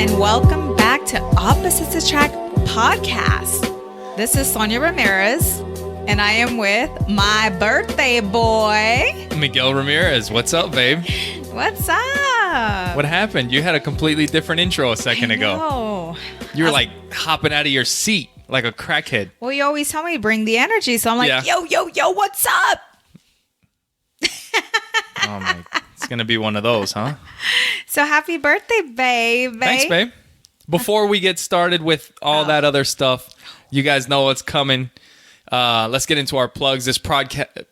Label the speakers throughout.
Speaker 1: and welcome back to Opposites Attract podcast. This is Sonja Ramirez, and I am with my birthday boy,
Speaker 2: Miguel Ramirez. What's up, babe?
Speaker 1: What's up?
Speaker 2: What happened? You had a completely different intro a second ago. You were like hopping out of your seat like a crackhead.
Speaker 1: Well, you always tell me bring the energy, so I'm like, yo, what's up?
Speaker 2: Oh my, it's gonna be one of those, huh?
Speaker 1: So happy birthday, babe.
Speaker 2: Thanks, babe. Before we get started with all that other stuff, you guys know what's coming. Let's get into our plugs. This podcast.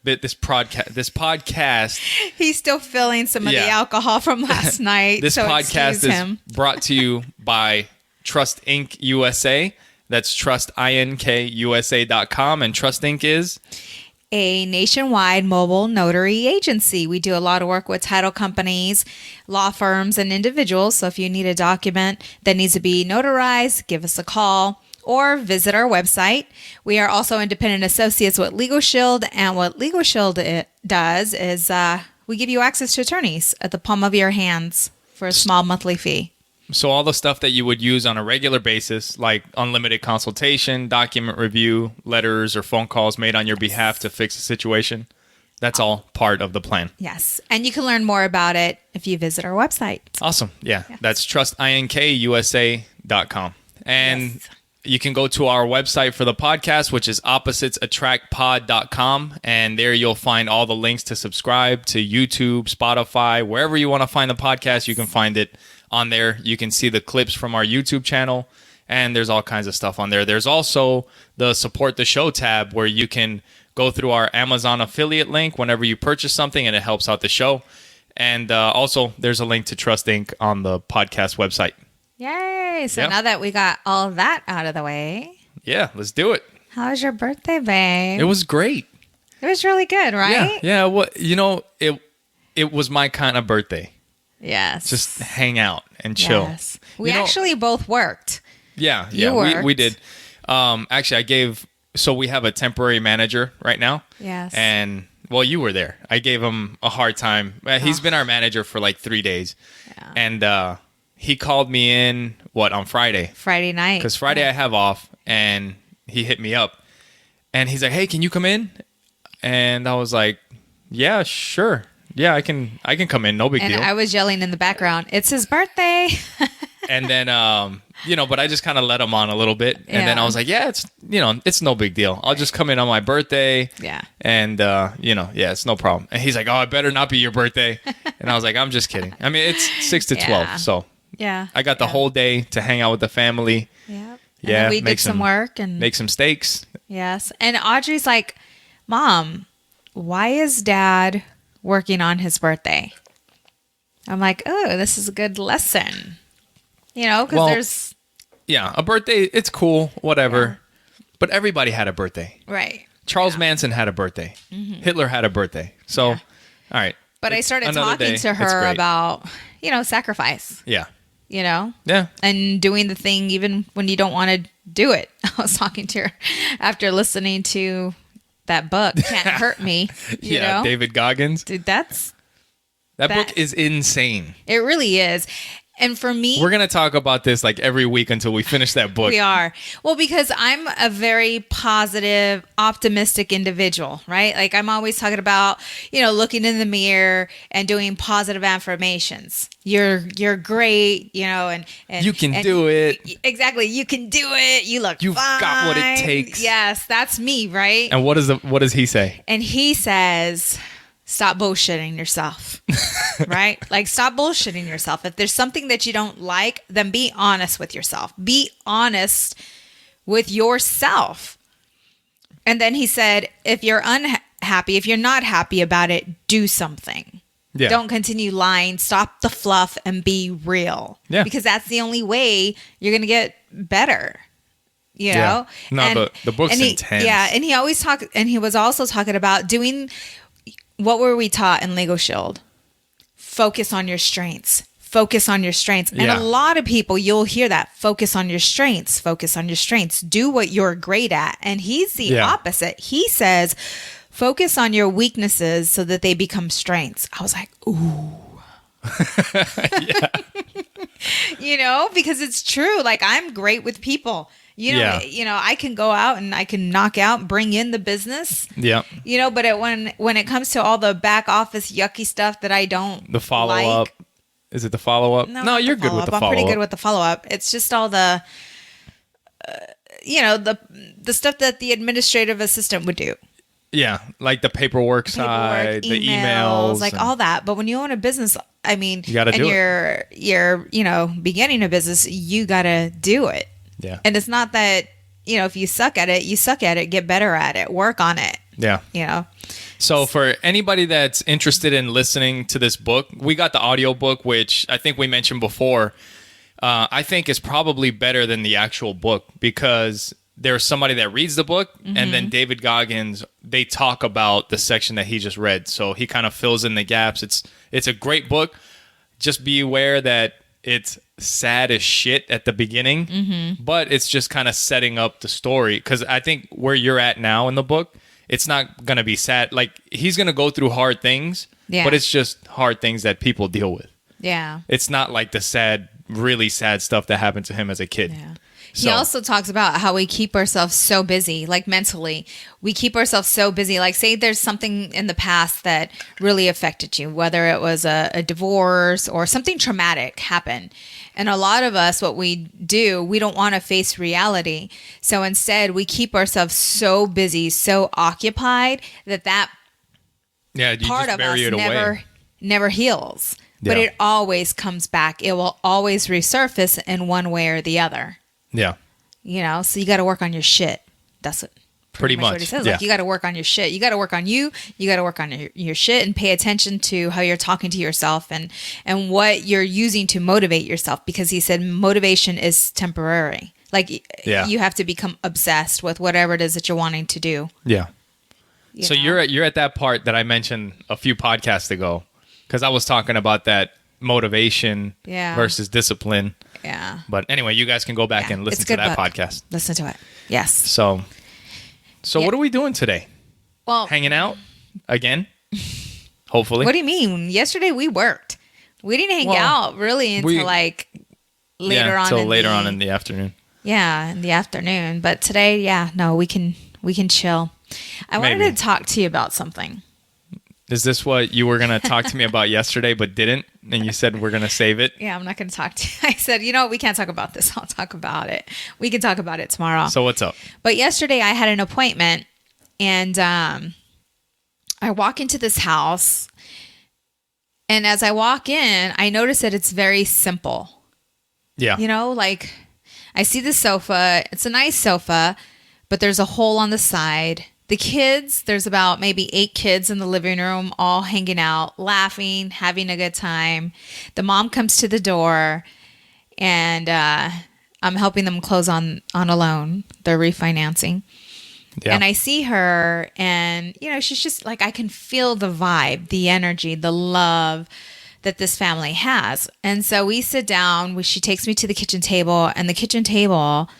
Speaker 1: He's still feeling some of the alcohol from last night.
Speaker 2: This podcast is brought to you by Trust Inc. USA. That's trustincUSA.com, and Trust Inc. is
Speaker 1: a nationwide mobile notary agency. We do a lot of work with title companies, law firms, and individuals. So if you need a document that needs to be notarized, give us a call or visit our website. We are also independent associates with Legal Shield, and what Legal Shield does is we give you access to attorneys at the palm of your hands for a small monthly fee.
Speaker 2: So all the stuff that you would use on a regular basis, like unlimited consultation, document review, letters, or phone calls made on your behalf to fix a situation, that's all part of the plan.
Speaker 1: Yes. And you can learn more about it if you visit our website.
Speaker 2: Awesome. Yeah. Yes. That's trustincUSA.com. And you can go to our website for the podcast, which is oppositesattractpod.com. And there you'll find all the links to subscribe to YouTube, Spotify, wherever you want to find the podcast, you can find it on there. You can see the clips from our YouTube channel, and there's all kinds of stuff on there. There's also the Support the Show tab where you can go through our Amazon affiliate link whenever you purchase something, and it helps out the show. And also, there's a link to Trust Inc. on the podcast website.
Speaker 1: Yay! So now that we got all that out of the way.
Speaker 2: Yeah, let's do it.
Speaker 1: How was your birthday, babe?
Speaker 2: It was great.
Speaker 1: It was really good, right?
Speaker 2: Yeah. What it was my kind of birthday.
Speaker 1: Yes.
Speaker 2: Just hang out and chill. Yes.
Speaker 1: We actually both worked.
Speaker 2: Yeah. We did. Actually, we have a temporary manager right now.
Speaker 1: Yes.
Speaker 2: And, well, you were there. I gave him a hard time. He's been our manager for like 3 days. Yeah. And he called me in, on Friday?
Speaker 1: Friday night.
Speaker 2: Because Friday I have off, and he hit me up. And he's like, hey, can you come in? And I was like, yeah, sure. Yeah, I can come in. No big deal.
Speaker 1: And I was yelling in the background, it's his birthday.
Speaker 2: And then, but I just kind of let him on a little bit. And then I was like, yeah, it's no big deal. I'll just come in on my birthday.
Speaker 1: Yeah.
Speaker 2: And, it's no problem. And he's like, oh, it better not be your birthday. And I was like, I'm just kidding. I mean, it's 6 to 12. So I got the whole day to hang out with the family.
Speaker 1: Yeah. Yeah. We did some work and
Speaker 2: make some steaks.
Speaker 1: Yes. And Audrey's like, Mom, why is Dad working on his birthday? I'm like, oh, this is a good lesson. Because there's...
Speaker 2: Yeah, a birthday, it's cool, whatever. Yeah. But everybody had a birthday.
Speaker 1: Right.
Speaker 2: Charles Manson had a birthday. Mm-hmm. Hitler had a birthday. So, all right.
Speaker 1: But I started talking to her about, sacrifice.
Speaker 2: Yeah.
Speaker 1: Yeah. And doing the thing even when you don't want to do it. I was talking to her after listening to that book, Can't Hurt Me. You know?
Speaker 2: David Goggins.
Speaker 1: Dude, that
Speaker 2: book is insane.
Speaker 1: It really is. And for me,
Speaker 2: we're going to talk about this like every week until we finish that book.
Speaker 1: We are. Well, because I'm a very positive, optimistic individual, right? Like I'm always talking about, looking in the mirror and doing positive affirmations. You're great, and
Speaker 2: you can do it.
Speaker 1: Exactly. You can do it. You look
Speaker 2: You've
Speaker 1: fine.
Speaker 2: got what it takes.
Speaker 1: Yes, that's me, right?
Speaker 2: And what does he say?
Speaker 1: And he says, stop bullshitting yourself, right? Like, stop bullshitting yourself. If there's something that you don't like, then be honest with yourself. Be honest with yourself. And then he said, if you're unhappy, if you're not happy about it, do something. Yeah. Don't continue lying. Stop the fluff and be real. Yeah. Because that's the only way you're going to get better. No,
Speaker 2: the book's intense.
Speaker 1: Yeah. And he always he was also talking about doing... What were we taught in Legal Shield? Focus on your strengths. Focus on your strengths. And a lot of people, you'll hear that. Focus on your strengths. Focus on your strengths. Do what you're great at. And he's the opposite. He says, focus on your weaknesses so that they become strengths. I was like, ooh. Because it's true. Like, I'm great with people. I can go out and I can knock out, bring in the business.
Speaker 2: Yeah.
Speaker 1: But when it comes to all the back office yucky stuff that I don't
Speaker 2: The follow-up. Is it the follow-up? No, you're good with the follow-up.
Speaker 1: I'm pretty good with the follow-up. It's just all the, the stuff that the administrative assistant would do.
Speaker 2: Yeah, like the paperwork side, the emails,
Speaker 1: like all that. But when you own a business, I mean,
Speaker 2: you gotta do
Speaker 1: you're beginning a business, you got to do it.
Speaker 2: Yeah.
Speaker 1: And it's not that, if you suck at it, you suck at it, get better at it, work on it.
Speaker 2: Yeah. So for anybody that's interested in listening to this book, we got the audio book, which I think we mentioned before. I think is probably better than the actual book because there's somebody that reads the book and then David Goggins, they talk about the section that he just read. So he kind of fills in the gaps. It's a great book. Just be aware that it's sad as shit at the beginning, but it's just kind of setting up the story. Because I think where you're at now in the book, it's not going to be sad. Like, he's going to go through hard things, but it's just hard things that people deal with.
Speaker 1: Yeah.
Speaker 2: It's not like the sad, really sad stuff that happened to him as a kid.
Speaker 1: Yeah. He also talks about how we keep ourselves so busy, like mentally. We keep ourselves so busy. Like, say there's something in the past that really affected you, whether it was a divorce or something traumatic happened. And a lot of us, what we do, we don't want to face reality. So instead, we keep ourselves so busy, so occupied that part of us never heals. But it always comes back. It will always resurface in one way or the other.
Speaker 2: Yeah.
Speaker 1: So you got to work on your shit. That's it.
Speaker 2: Pretty much
Speaker 1: what he says.
Speaker 2: Yeah.
Speaker 1: Like, you got to work on your shit. You got to work on you. You got to work on your shit and pay attention to how you're talking to yourself and what you're using to motivate yourself. Because he said motivation is temporary. Like, you have to become obsessed with whatever it is that you're wanting to do.
Speaker 2: Yeah. So you're at that part that I mentioned a few podcasts ago, because I was talking about that motivation versus discipline.
Speaker 1: Yeah.
Speaker 2: But anyway, you guys can go back and listen to that podcast.
Speaker 1: Listen to it. Yes.
Speaker 2: So what are we doing today?
Speaker 1: Well,
Speaker 2: hanging out again? Hopefully.
Speaker 1: What do you mean? Yesterday we worked. We didn't hang out really until later on
Speaker 2: in the afternoon.
Speaker 1: Yeah, in the afternoon. But today, we can chill. I wanted to talk to you about something.
Speaker 2: Is this what you were going to talk to me about yesterday but didn't? And you said we're going to save it?
Speaker 1: Yeah, I'm not going to talk to you. I said, we can't talk about this. I'll talk about it. We can talk about it tomorrow.
Speaker 2: So what's up?
Speaker 1: But yesterday I had an appointment and I walk into this house. And as I walk in, I notice that it's very simple.
Speaker 2: Yeah.
Speaker 1: Like, I see the sofa. It's a nice sofa, but there's a hole on the side. The kids, there's about maybe 8 kids in the living room, all hanging out, laughing, having a good time. The mom comes to the door, and I'm helping them close on a loan. They're refinancing. Yeah. And I see her, and, she's just like, I can feel the vibe, the energy, the love that this family has. And so we sit down. She takes me to the kitchen table, and the kitchen table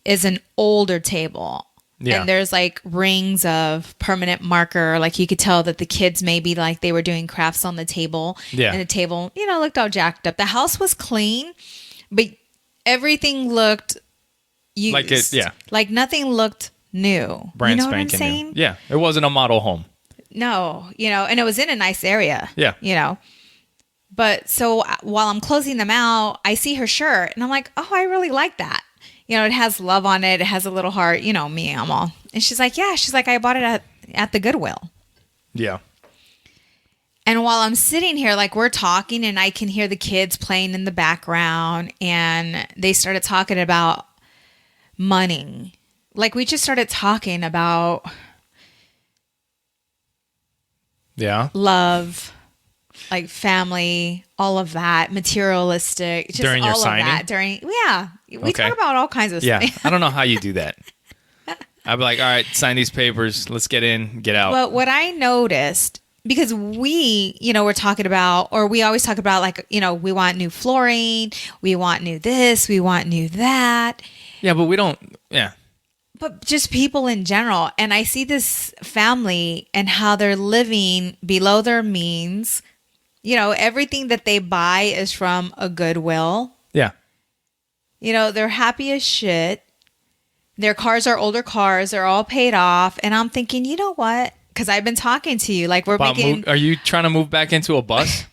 Speaker 1: is an older table. Yeah. And there's like rings of permanent marker. Like, you could tell that the kids maybe like they were doing crafts on the table. Yeah. And the table, looked all jacked up. The house was clean, but everything looked used.
Speaker 2: Like it, yeah.
Speaker 1: Like nothing looked new.
Speaker 2: Brand
Speaker 1: you know
Speaker 2: spanking
Speaker 1: what I'm saying?
Speaker 2: New. Yeah. It wasn't a model home.
Speaker 1: No, and it was in a nice area.
Speaker 2: Yeah.
Speaker 1: But so while I'm closing them out, I see her shirt and I'm like, oh, I really like that. It has love on it. It has a little heart. Me, I'm all. And she's like, yeah. She's like, I bought it at the Goodwill.
Speaker 2: Yeah.
Speaker 1: And while I'm sitting here, like, we're talking and I can hear the kids playing in the background. And they started talking about money. Like, we just started talking about love, like family, all of that, materialistic. Just
Speaker 2: during your
Speaker 1: all
Speaker 2: signing?
Speaker 1: Of that. We talk about all kinds of stuff.
Speaker 2: Yeah, I don't know how you do that. I'd be like, all right, sign these papers. Let's get in, get out.
Speaker 1: But what I noticed, because we, we're talking about, or we always talk about like, we want new flooring, we want new this, we want new that.
Speaker 2: Yeah, but we don't, yeah.
Speaker 1: But just people in general. And I see this family and how they're living below their means. everything that they buy is from a Goodwill.
Speaker 2: Yeah.
Speaker 1: They're happy as shit. Their cars are older cars. They're all paid off. And I'm thinking, you know what? Because I've been talking to you. Like,
Speaker 2: Are you trying to move back into a bus?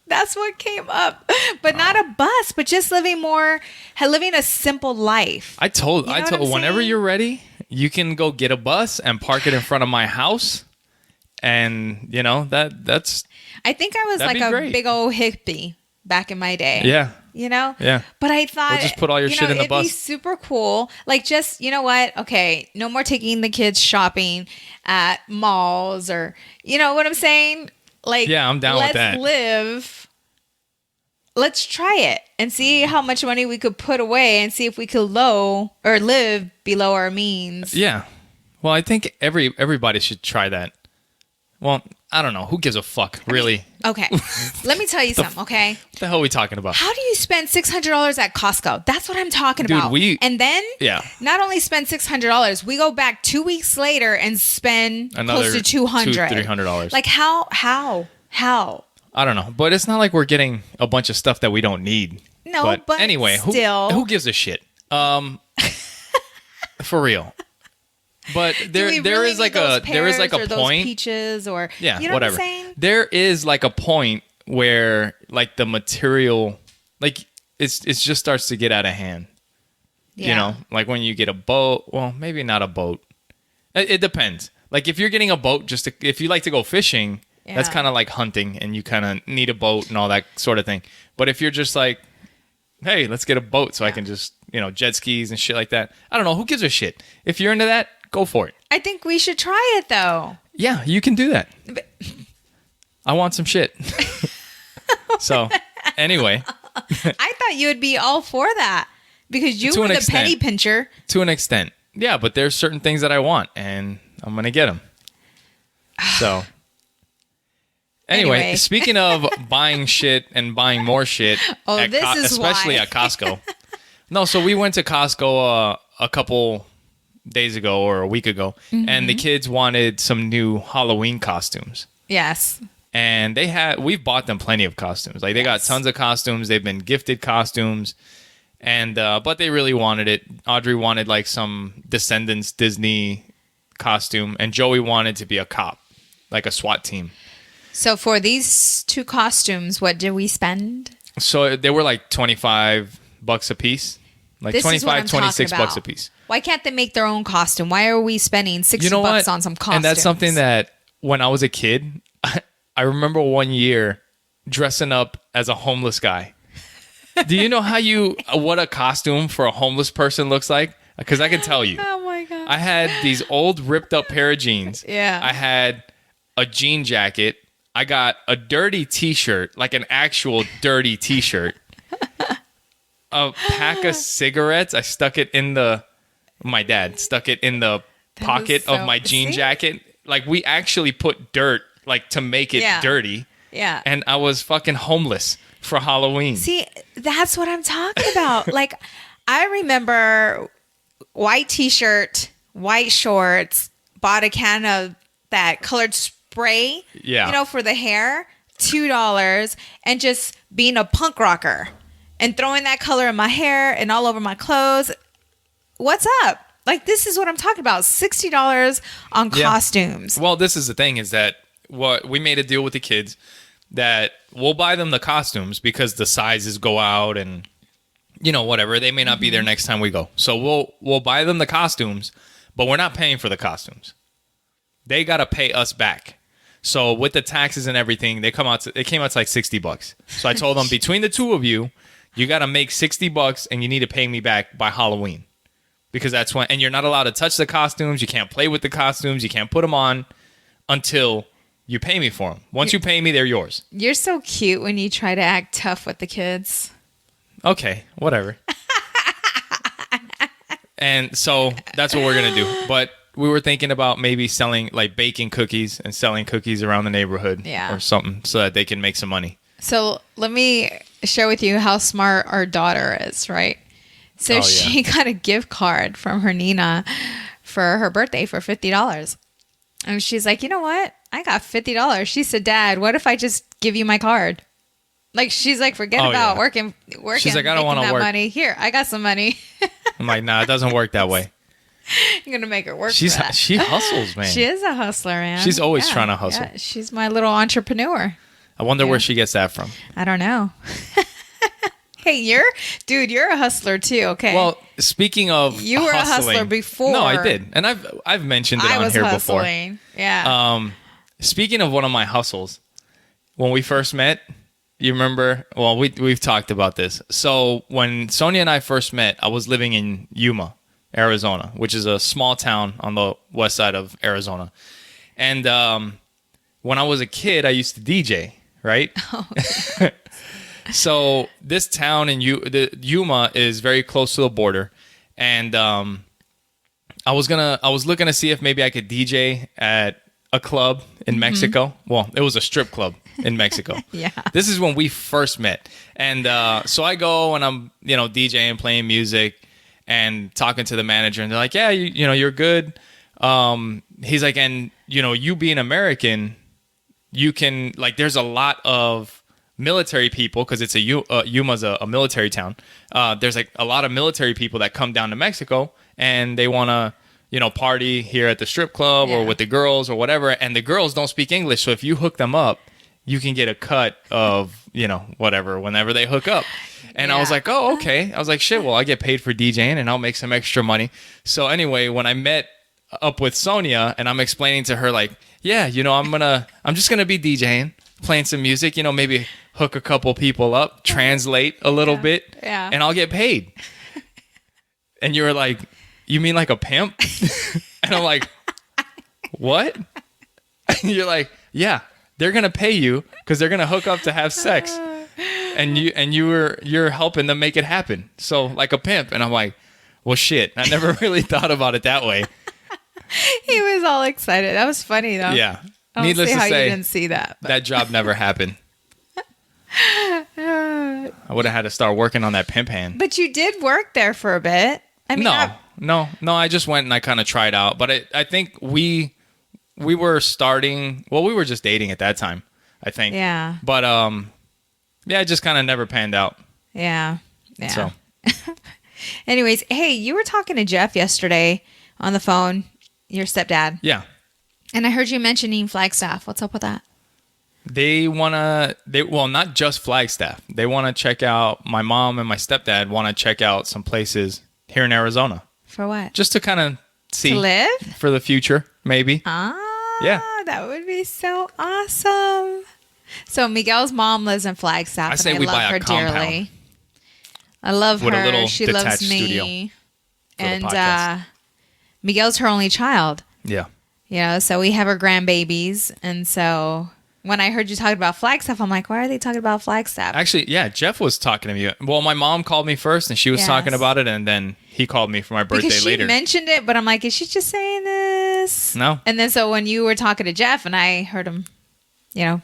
Speaker 1: That's what came up. But not a bus, but just living a simple life.
Speaker 2: I told whenever
Speaker 1: saying?
Speaker 2: you're ready, you can go get a bus and park it in front of my house. And, that's...
Speaker 1: I think I was like a
Speaker 2: great.
Speaker 1: big old hippie back in my day.
Speaker 2: Yeah.
Speaker 1: Yeah. But I thought,
Speaker 2: we'll just put all your shit in the bus.
Speaker 1: It'd be super cool. Like, just, you know what? Okay, no more taking the kids shopping at malls or, you know what I'm saying? Like,
Speaker 2: yeah, I'm down with that.
Speaker 1: Let's try it and see how much money we could put away and see if we could live below our means.
Speaker 2: Yeah. Well, I think everybody should try that. Well, I don't know. Who gives a fuck, really?
Speaker 1: Okay. Let me tell you something, okay?
Speaker 2: What the hell are we talking about?
Speaker 1: How do you spend $600 at Costco? That's what I'm talking about. And then, not only spend $600, we go back 2 weeks later and spend
Speaker 2: another
Speaker 1: close to $200.
Speaker 2: $300.
Speaker 1: Like, how?
Speaker 2: I don't know. But it's not like we're getting a bunch of stuff that we don't need.
Speaker 1: No, but
Speaker 2: anyway,
Speaker 1: still.
Speaker 2: who gives a shit? For real. But there is like a point.
Speaker 1: Peaches or
Speaker 2: whatever.
Speaker 1: What I'm saying?
Speaker 2: There is like a point where like the material, like it just starts to get out of hand.
Speaker 1: Yeah.
Speaker 2: Like when you get a boat. Well, maybe not a boat. It depends. Like if you're getting a boat, if you like to go fishing, that's kind of like hunting, and you kind of need a boat and all that sort of thing. But if you're just like, hey, let's get a boat so I can just jet skis and shit like that. I don't know. Who gives a shit? If you're into that, go for it.
Speaker 1: I think we should try it, though.
Speaker 2: Yeah, you can do that. I want some shit. So, anyway.
Speaker 1: I thought you would be all for that because you were the penny pincher.
Speaker 2: To an extent. Yeah, but there's certain things that I want, and I'm going to get them. So, anyway, speaking of buying shit and buying more shit, especially at Costco. No, so we went to Costco a couple days ago or a week ago, and the kids wanted some new Halloween costumes.
Speaker 1: Yes.
Speaker 2: And we've bought them plenty of costumes. Like they got tons of costumes. They've been gifted costumes, and but they really wanted it. Audrey wanted like some Descendants Disney costume, and Joey wanted to be a cop, like a SWAT team.
Speaker 1: So for these two costumes, what did we spend?
Speaker 2: So they were like $25 a piece. Like
Speaker 1: this
Speaker 2: $26 a piece.
Speaker 1: Why can't they make their own costume? Why are we spending $60 on some costumes?
Speaker 2: And that's something that when I was a kid, I remember one year dressing up as a homeless guy. Do you know what a costume for a homeless person looks like? Because I can tell you.
Speaker 1: Oh my God.
Speaker 2: I had these old ripped up pair of jeans.
Speaker 1: Yeah.
Speaker 2: I had a jean jacket. I got a dirty t-shirt, like an actual dirty t-shirt. A pack of cigarettes. I stuck it in my dad stuck it in the pocket of my jean jacket. Like we actually put dirt like to make it dirty.
Speaker 1: Yeah.
Speaker 2: And I was fucking homeless for Halloween.
Speaker 1: See, that's what I'm talking about. Like I remember white t-shirt, white shorts, bought a can of that colored spray, for the hair, $2, and just being a punk rocker. And throwing that color in my hair and all over my clothes. What's up? Like, this is what I'm talking about. $60 on costumes.
Speaker 2: Well, this is the thing is that we made a deal with the kids that we'll buy them the costumes because the sizes go out and, whatever. They may not be there next time we go. So we'll buy them the costumes, but we're not paying for the costumes. They got to pay us back. So with the taxes and everything, it came out to like $60. So I told them between the two of you, you got to make $60 and you need to pay me back by Halloween because that's when, and you're not allowed to touch the costumes. You can't play with the costumes. You can't put them on until you pay me for them. Once you pay me, they're yours.
Speaker 1: You're so cute when you try to act tough with the kids.
Speaker 2: Okay, whatever. And so that's what we're going to do. But we were thinking about maybe selling, like baking cookies and selling cookies around the neighborhood or something so that they can make some money.
Speaker 1: So let me share with you how smart our daughter is, right? So she got a gift card from her Nina for her birthday for $50. And she's like, you know what? I got $50. She said, Dad, what if I just give you my card? Like, she's like, forget about working.
Speaker 2: She's like, I don't want to work.
Speaker 1: Money. Here, I got some money.
Speaker 2: I'm like, nah, it doesn't work that way.
Speaker 1: You're going to make her work.
Speaker 2: She hustles, man.
Speaker 1: She is a hustler, man.
Speaker 2: She's always trying to hustle.
Speaker 1: Yeah. She's my little entrepreneur.
Speaker 2: I wonder where she gets that from.
Speaker 1: I don't know. Hey, you're a hustler too, okay?
Speaker 2: Well, speaking of
Speaker 1: you were
Speaker 2: hustling,
Speaker 1: a hustler before.
Speaker 2: No, I did. And I've mentioned it on here
Speaker 1: hustling. Before. Yeah.
Speaker 2: Speaking of one of my hustles, when we first met, you remember, well, we've talked about this. So when Sonja and I first met, I was living in Yuma, Arizona, which is a small town on the west side of Arizona. And when I was a kid, I used to DJ, right? Oh, yeah. So this town in Yuma is very close to the border, and I was looking to see if maybe I could DJ at a club in Mexico. Well, it was a strip club in Mexico.
Speaker 1: Yeah.
Speaker 2: This is when we first met, and so I go and I'm DJing, playing music, and talking to the manager, and they're like, yeah, you're good. He's like, and you being American, you can, like, there's a lot of military people, because it's Yuma's a military town. There's like a lot of military people that come down to Mexico, and they want to party here at the strip club or with the girls or whatever, and the girls don't speak English, so if you hook them up, you can get a cut of whatever whenever they hook up. And I was like, oh, okay. I was like, shit, well, I get paid for DJing and I'll make some extra money. So anyway, when I met up with Sonja and I'm explaining to her, like, yeah, I'm just gonna be DJing, playing some music, maybe hook a couple people up, translate a little bit, and I'll get paid. And you were like, you mean like a pimp? And I'm like, what? And you're like, yeah, they're gonna pay you because they're gonna hook up to have sex, and you're helping them make it happen. So like a pimp. And I'm like, well, shit, I never really thought about it that way.
Speaker 1: He was all excited. That was funny though.
Speaker 2: Yeah.
Speaker 1: Needless to say, you didn't see that.
Speaker 2: That job never happened. I would have had to start working on that pimp hand.
Speaker 1: But you did work there for a bit. I mean,
Speaker 2: no. I just went and I kind of tried out. But I think we were starting. Well, we were just dating at that time, I think.
Speaker 1: Yeah.
Speaker 2: But it just kind of never panned out.
Speaker 1: Yeah.
Speaker 2: So.
Speaker 1: Anyways, hey, you were talking to Jeff yesterday on the phone, your stepdad.
Speaker 2: Yeah.
Speaker 1: And I heard you mentioning Flagstaff. What's up with that?
Speaker 2: Not just Flagstaff. They want to check out, my mom and my stepdad want to check out some places here in Arizona.
Speaker 1: For what?
Speaker 2: Just to kind of see.
Speaker 1: To live?
Speaker 2: For the future, maybe.
Speaker 1: Yeah. That would be so awesome. So Miguel's mom lives in Flagstaff.
Speaker 2: I say we buy a compound.
Speaker 1: Dearly. I love
Speaker 2: with
Speaker 1: her.
Speaker 2: A little
Speaker 1: she
Speaker 2: detached
Speaker 1: loves me.
Speaker 2: Studio
Speaker 1: And Miguel's her only child.
Speaker 2: Yeah.
Speaker 1: So we have our grandbabies. And so when I heard you talking about Flagstaff, I'm like, why are they talking about Flagstaff?
Speaker 2: Actually, yeah, Jeff was talking to me. Well, my mom called me first and she was talking about it. And then he called me for my birthday
Speaker 1: because
Speaker 2: later.
Speaker 1: She mentioned it, but I'm like, is she just saying this?
Speaker 2: No.
Speaker 1: And then so when you were talking to Jeff and I heard him,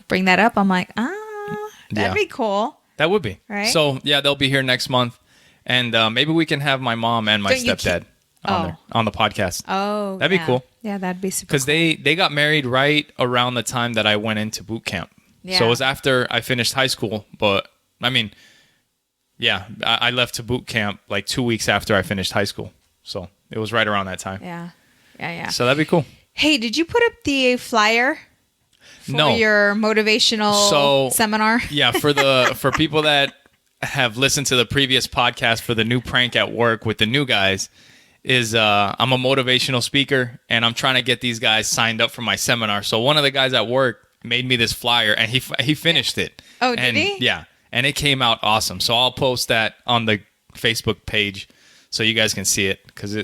Speaker 1: bring that up, I'm like, that'd be cool.
Speaker 2: That would be.
Speaker 1: Right.
Speaker 2: So, yeah, they'll be here next month. And maybe we can have my mom and my stepdad on the podcast.
Speaker 1: Oh,
Speaker 2: that'd be cool.
Speaker 1: Yeah, that'd be super
Speaker 2: Because they got married right around the time that I went into boot camp.
Speaker 1: Yeah.
Speaker 2: So it was after I finished high school. But, I mean, yeah, I left to boot camp like 2 weeks after I finished high school. So it was right around that time.
Speaker 1: Yeah.
Speaker 2: So that'd be cool.
Speaker 1: Hey, did you put up the flyer for your motivational seminar?
Speaker 2: Yeah, for people that have listened to the previous podcast for the new prank at work with the new guys, is I'm a motivational speaker and I'm trying to get these guys signed up for my seminar. So one of the guys at work made me this flyer and he finished it.
Speaker 1: Oh, did he?
Speaker 2: Yeah, and it came out awesome. So I'll post that on the Facebook page so you guys can see it because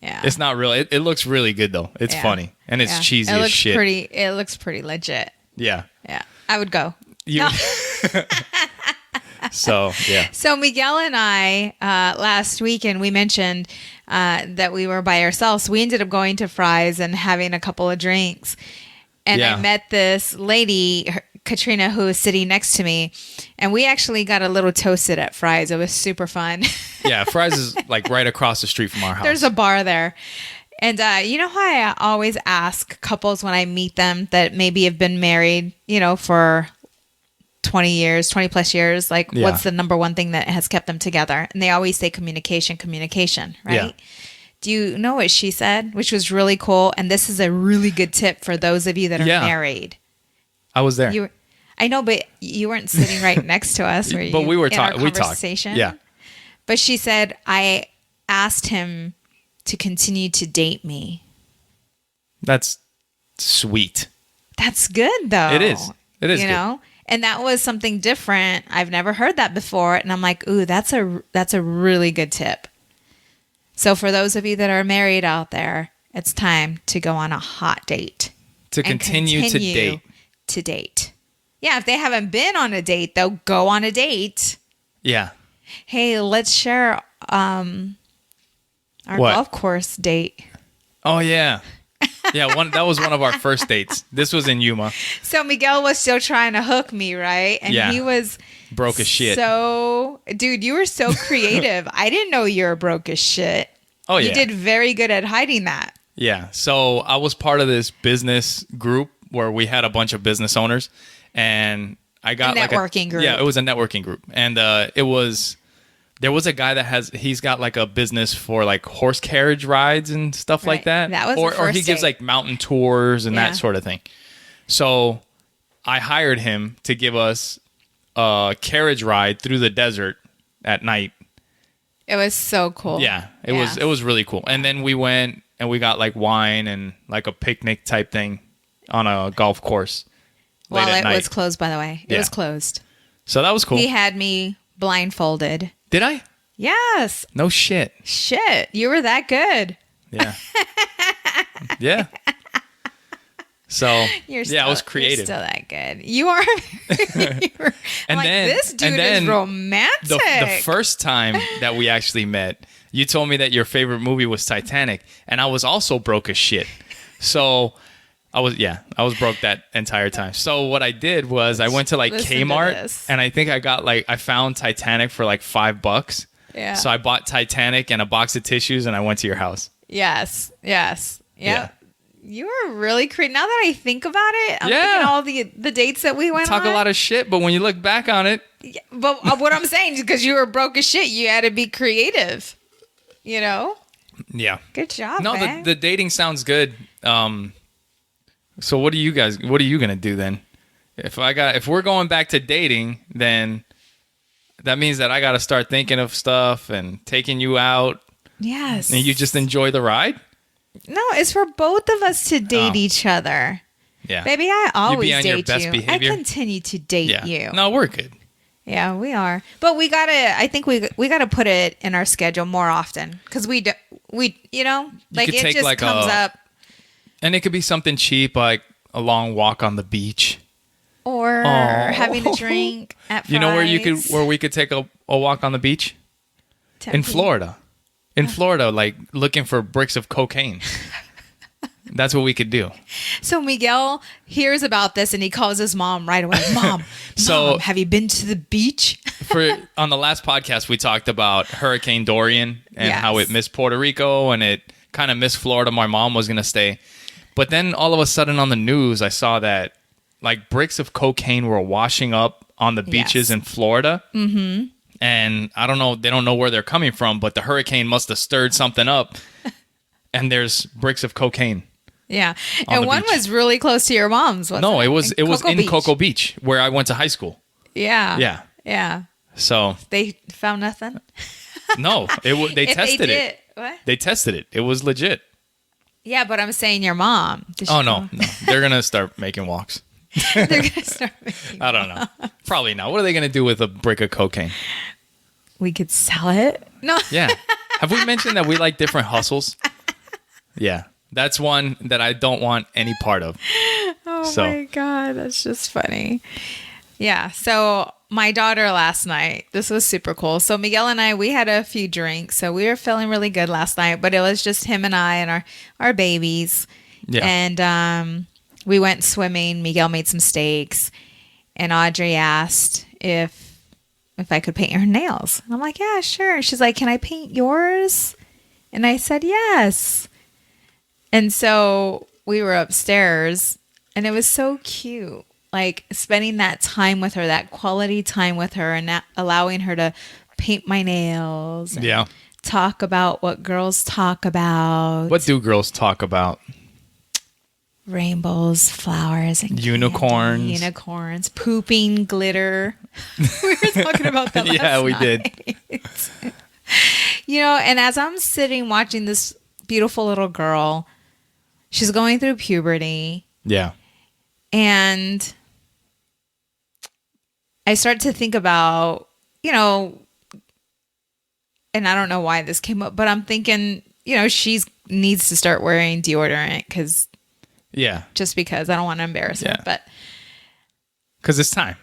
Speaker 2: it's not really. It looks really good though. It's funny and it's cheesy as shit.
Speaker 1: It looks pretty legit.
Speaker 2: Yeah.
Speaker 1: I would go.
Speaker 2: So, yeah.
Speaker 1: So Miguel and I, last weekend, we mentioned that we were by ourselves. We ended up going to Fry's and having a couple of drinks. And I met this lady, Katrina, who was sitting next to me. And we actually got a little toasted at Fry's. It was super fun.
Speaker 2: Yeah, Fry's is like right across the street from our house.
Speaker 1: There's a bar there. And you know how I always ask couples when I meet them that maybe have been married, for 20 years, 20 plus years, like what's the number one thing that has kept them together? And they always say communication, right? Yeah. Do you know what she said? Which was really cool. And this is a really good tip for those of you that are married.
Speaker 2: I was there.
Speaker 1: I know, but you weren't sitting right next to us.
Speaker 2: But we were talking. We talked.
Speaker 1: Yeah. But she said, I asked him to continue to date me.
Speaker 2: That's sweet.
Speaker 1: That's good, though.
Speaker 2: It is. It is.
Speaker 1: Good. And that was something different. I've never heard that before. And I'm like, ooh, that's a really good tip. So for those of you that are married out there, it's time to go on a hot date.
Speaker 2: To continue
Speaker 1: to date. Yeah, if they haven't been on a date, they'll go on a date.
Speaker 2: Yeah.
Speaker 1: Hey, let's share our golf course date.
Speaker 2: Oh, yeah. Yeah, that was one of our first dates. This was in Yuma.
Speaker 1: So Miguel was still trying to hook me, right? And he was
Speaker 2: broke as shit.
Speaker 1: So, dude, you were so creative. I didn't know you were broke as shit.
Speaker 2: Oh, yeah.
Speaker 1: You did very good at hiding that.
Speaker 2: Yeah. So I was part of this business group where we had a bunch of business owners, and I got
Speaker 1: a networking group.
Speaker 2: Yeah, it was a networking group, and there was a guy he's got like a business for like horse carriage rides and stuff like that.
Speaker 1: That was
Speaker 2: or he gives like mountain tours and that sort of thing. So I hired him to give us a carriage ride through the desert at night.
Speaker 1: It was so cool.
Speaker 2: Yeah, it was really cool. And then we went and we got like wine and like a picnic type thing on a golf course.
Speaker 1: Well, it was closed, by the way. It was closed.
Speaker 2: So that was cool.
Speaker 1: He had me blindfolded.
Speaker 2: Did I?
Speaker 1: Yes.
Speaker 2: No shit.
Speaker 1: Shit. You were that good.
Speaker 2: Yeah. Yeah. So, it was creative.
Speaker 1: You're still that good. You are. This dude is romantic.
Speaker 2: The first time that we actually met, you told me that your favorite movie was Titanic, and I was also broke as shit. So I was broke that entire time. So what I did was I went to like Kmart, and I think I found Titanic for like $5.
Speaker 1: Yeah.
Speaker 2: So I bought Titanic and a box of tissues, and I went to your house.
Speaker 1: Yes. Yeah. You were really creative. Now that I think about it, I'm thinking all the dates that we went on.
Speaker 2: Talk a lot of shit, but when you look back on it.
Speaker 1: Yeah, but what I'm saying is because you were broke as shit, you had to be creative. Yeah.
Speaker 2: Good
Speaker 1: job,
Speaker 2: No,
Speaker 1: man.
Speaker 2: the dating sounds good. So what are you going to do then? If we're going back to dating, then that means that I got to start thinking of stuff and taking you out.
Speaker 1: Yes.
Speaker 2: And you just enjoy the ride?
Speaker 1: No, it's for both of us to date each other.
Speaker 2: Yeah.
Speaker 1: Baby, I always
Speaker 2: be on
Speaker 1: date
Speaker 2: your best
Speaker 1: you.
Speaker 2: behavior?
Speaker 1: I continue to date you.
Speaker 2: No, we're good.
Speaker 1: Yeah, we are. But I think we got to put it in our schedule more often because we like it just comes up.
Speaker 2: And it could be something cheap, like a long walk on the beach.
Speaker 1: Or having a drink at Fry's.
Speaker 2: You know where we could take a walk on the beach?
Speaker 1: Tempe.
Speaker 2: In Florida. In Florida, like looking for bricks of cocaine. That's what we could do.
Speaker 1: So Miguel hears about this and he calls his mom right away. Mom, have you been to the beach?
Speaker 2: On the last podcast, we talked about Hurricane Dorian and how it missed Puerto Rico and it kind of missed Florida. My mom was going to stay. But then all of a sudden on the news, I saw that like bricks of cocaine were washing up on the beaches in Florida. Mm-hmm. And I don't know, they don't know where they're coming from, but the hurricane must have stirred something up. And there's bricks of cocaine.
Speaker 1: Yeah. And one was really close to your mom's, wasn't it?
Speaker 2: No, it was in Cocoa Beach, where I went to high school.
Speaker 1: Yeah.
Speaker 2: Yeah.
Speaker 1: Yeah.
Speaker 2: So
Speaker 1: they found nothing?
Speaker 2: No, they tested it.
Speaker 1: What?
Speaker 2: They tested it. It was legit.
Speaker 1: Yeah, but I'm saying your mom.
Speaker 2: No. They're going to start making walks.
Speaker 1: They're going to start making
Speaker 2: I don't know. Probably not. What are they going to do with a brick of cocaine?
Speaker 1: We could sell it. No.
Speaker 2: Yeah. Have we mentioned that we like different hustles? Yeah. That's one that I don't want any part of.
Speaker 1: Oh my God. That's just funny. Yeah. So my daughter last night, this was super cool. So Miguel and I, we had a few drinks. So we were feeling really good last night, but it was just him and I and our babies. Yeah. And we went swimming. Miguel made some steaks. And Audrey asked if I could paint her nails. And I'm like, yeah, sure. She's like, can I paint yours? And I said, yes. And so we were upstairs and it was so cute. Like spending that time with her, that quality time with her, and allowing her to paint my nails. And talk about what girls talk about.
Speaker 2: What do girls talk about?
Speaker 1: Rainbows, flowers, and
Speaker 2: unicorns.
Speaker 1: Candy, unicorns, pooping, glitter. We were talking about that last night.
Speaker 2: We did.
Speaker 1: And as I'm sitting watching this beautiful little girl, she's going through puberty.
Speaker 2: Yeah.
Speaker 1: And I start to think about, and I don't know why this came up, but I'm thinking, she needs to start wearing deodorant just because I don't want to embarrass her, but
Speaker 2: because it's time.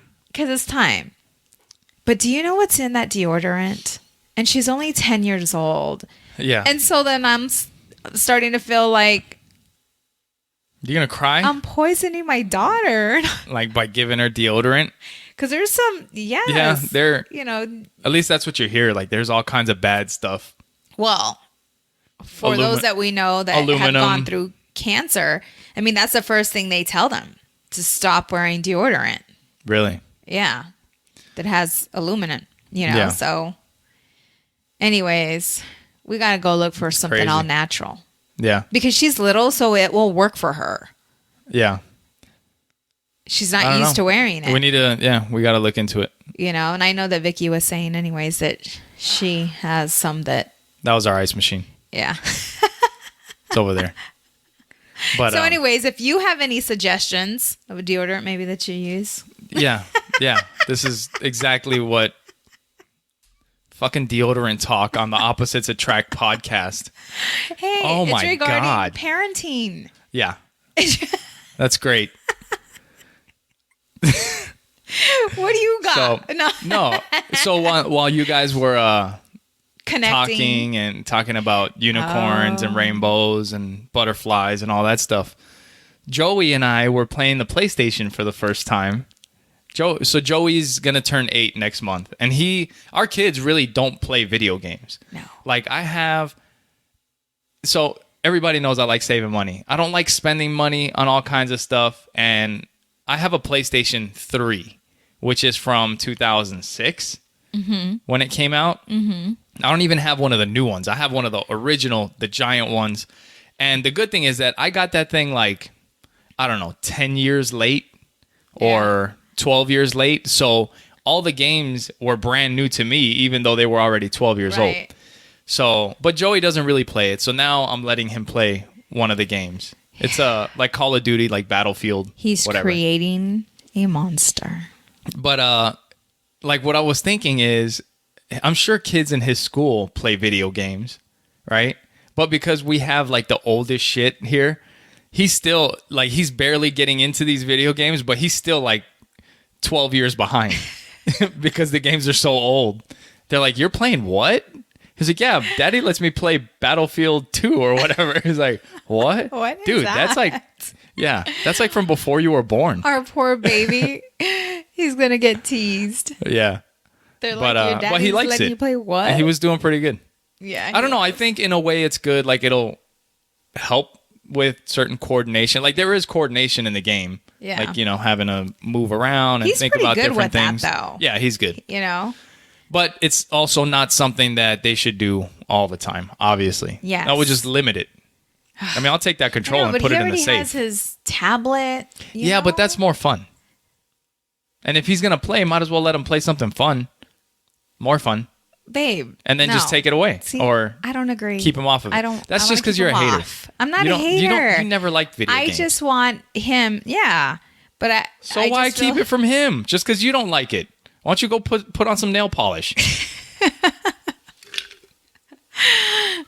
Speaker 1: But do you know what's in that deodorant? And she's only 10 years old.
Speaker 2: Yeah.
Speaker 1: And so then I'm starting to feel like
Speaker 2: you're gonna cry.
Speaker 1: I'm poisoning my daughter,
Speaker 2: like by giving her deodorant.
Speaker 1: Because there's some,
Speaker 2: there. At least that's what you hear. Like, there's all kinds of bad stuff.
Speaker 1: Well, for those that we know that have gone through cancer, I mean, that's the first thing they tell them, to stop wearing deodorant.
Speaker 2: Really?
Speaker 1: Yeah, that has aluminum. So. Anyways, we gotta go look for something all natural.
Speaker 2: Yeah.
Speaker 1: Because she's little, so it will work for her.
Speaker 2: Yeah.
Speaker 1: She's not used to wearing it.
Speaker 2: We need to, we got to look into it.
Speaker 1: And I know that Vicky was saying anyways that she has some that...
Speaker 2: That was our ice machine.
Speaker 1: Yeah.
Speaker 2: It's over there. But
Speaker 1: so anyways, if you have any suggestions of a deodorant maybe that you use...
Speaker 2: Yeah. This is exactly what fucking deodorant talk on the Opposites Attract podcast.
Speaker 1: Hey, it's regarding parenting.
Speaker 2: Yeah. That's great.
Speaker 1: What do you got?
Speaker 2: So while you guys were
Speaker 1: connecting
Speaker 2: talking about unicorns and rainbows and butterflies and all that stuff, Joey and I were playing the PlayStation for the first time. So Joey's gonna turn 8 next month, and our kids really don't play video games.
Speaker 1: No.
Speaker 2: Like so everybody knows I like saving money. I don't like spending money on all kinds of stuff, and I have a PlayStation 3, which is from 2006 when it came out. Mm-hmm. I don't even have one of the new ones. I have one of the original, the giant ones. And the good thing is that I got that thing 10 years late or 12 years late. So all the games were brand new to me, even though they were already 12 years old. So, but Joey doesn't really play it. So now I'm letting him play one of the games. It's like Call of Duty, like Battlefield.
Speaker 1: He's creating a monster.
Speaker 2: But what I was thinking is, I'm sure kids in his school play video games, right? But because we have the oldest shit here, he's still he's barely getting into these video games, but he's still 12 years behind because the games are so old. They're like, "You're playing what?" He's like, "Yeah, Daddy lets me play Battlefield 2 or whatever." He's like, "What?
Speaker 1: What is
Speaker 2: Dude,
Speaker 1: that?"
Speaker 2: That's from before you were born.
Speaker 1: Our poor baby. He's going to get teased.
Speaker 2: Yeah.
Speaker 1: They're like, your daddy's
Speaker 2: he likes
Speaker 1: letting
Speaker 2: it.
Speaker 1: you play what?
Speaker 2: And he was doing pretty good.
Speaker 1: Yeah.
Speaker 2: I don't know. I think in a way it's good. It'll help with certain coordination. There is coordination in the game.
Speaker 1: Yeah.
Speaker 2: Having to move around and think about different things.
Speaker 1: That, though.
Speaker 2: Yeah, he's good. But it's also not something that they should do all the time, obviously.
Speaker 1: Yes.
Speaker 2: I would just limit it. I mean, I'll take that control and put it in the safe.
Speaker 1: He has his tablet.
Speaker 2: Yeah, but that's more fun. And if he's going to play, might as well let him play something fun. More fun.
Speaker 1: Babe.
Speaker 2: And then just take it away.
Speaker 1: See,
Speaker 2: or
Speaker 1: I don't agree.
Speaker 2: Keep him off of it. That's just because you're a hater.
Speaker 1: I'm not a hater.
Speaker 2: You never liked video games.
Speaker 1: I just want him. Yeah. But
Speaker 2: why keep it from him? Just because you don't like it. Why don't you go put on some nail polish?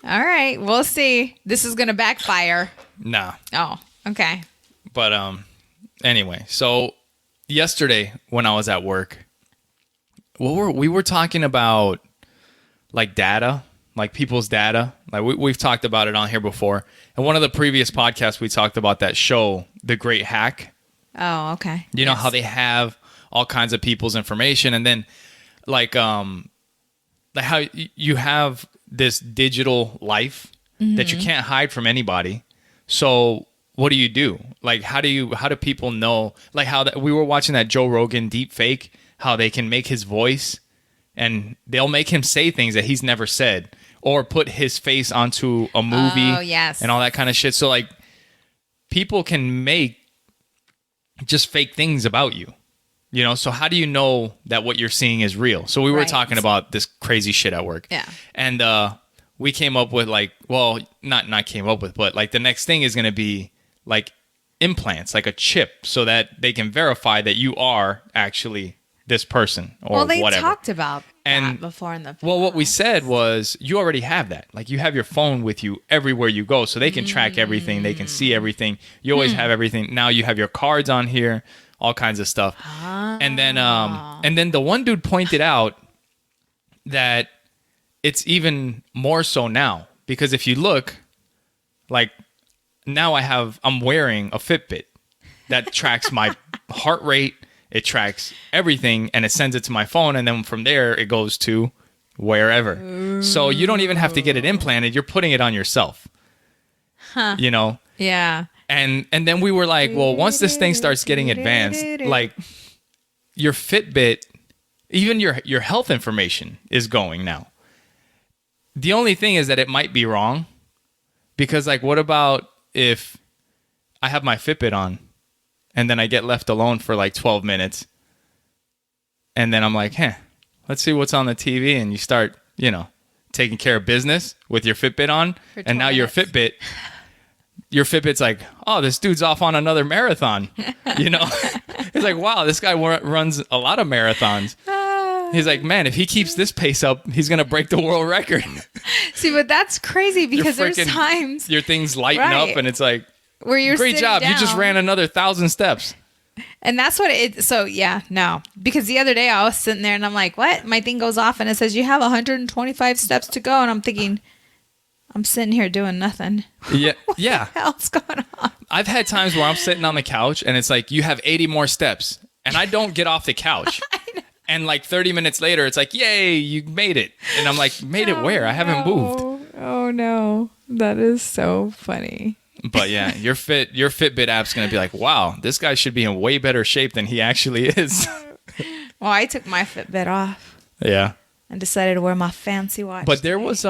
Speaker 1: All right. We'll see. This is going to backfire.
Speaker 2: Nah.
Speaker 1: Oh, okay.
Speaker 2: But anyway, so yesterday when I was at work, we were talking about data, people's data. We've talked about it on here before. And one of the previous podcasts, we talked about that show, The Great Hack.
Speaker 1: Oh, okay.
Speaker 2: You know how they have all kinds of people's information, and then how you have this digital life that you can't hide from anybody. So what do you do? Like, how do people know? Like how we were watching that Joe Rogan deep fake, how they can make his voice and they'll make him say things that he's never said or put his face onto a movie and all that kind of shit. So like people can make just fake things about you, you know? So how do you know that what you're seeing is real? So we were talking about this crazy shit at work.
Speaker 1: Yeah.
Speaker 2: And we came up with like, well, not came up with, but like the next thing is going to be like implants, like a chip so that they can verify that you are actually this person or whatever.
Speaker 1: Well, they talked about that before in the past.
Speaker 2: Well, what we said was you already have that. Like you have your phone with you everywhere you go so they can track everything. They can see everything. You always have everything. Now you have your cards on here, all kinds of stuff. And then the one dude pointed out that it's even more so now because if you look, like now I'm wearing a Fitbit that tracks my heart rate. It tracks everything and it sends it to my phone. And then from there, it goes to wherever. Ooh. So you don't even have to get it implanted. You're putting it on yourself, you know?
Speaker 1: Yeah.
Speaker 2: And then we were like, well, once this thing starts getting advanced, like your Fitbit, even your health information is going now. The only thing is that it might be wrong because like, what about if I have my Fitbit on and then I get left alone for like 12 minutes and then I'm like, let's see what's on the TV. And you start, you know, taking care of business with your Fitbit on. And now your Fitbit's like, oh, this dude's off on another marathon. You know, it's like, wow, this guy runs a lot of marathons. He's like, man, if he keeps this pace up, he's going to break the world record.
Speaker 1: See, but that's crazy because there's times
Speaker 2: your things lighten up and it's like,
Speaker 1: where you're
Speaker 2: great job.
Speaker 1: Down.
Speaker 2: You just ran another 1,000 steps.
Speaker 1: And that's what so yeah, no. Because the other day I was sitting there and I'm like, what? My thing goes off and it says you have 125 steps to go. And I'm thinking, I'm sitting here doing nothing.
Speaker 2: Yeah.
Speaker 1: What the hell's going on?
Speaker 2: I've had times where I'm sitting on the couch and it's like, you have 80 more steps. And I don't get off the couch. And like 30 minutes later, it's like, yay, you made it. And I'm like, made it where? I haven't moved.
Speaker 1: Oh no. That is so funny.
Speaker 2: But yeah, your Fitbit app's going to be like, wow, this guy should be in way better shape than he actually is.
Speaker 1: Well, I took my Fitbit off.
Speaker 2: Yeah.
Speaker 1: And decided to wear my fancy watch.
Speaker 2: But there was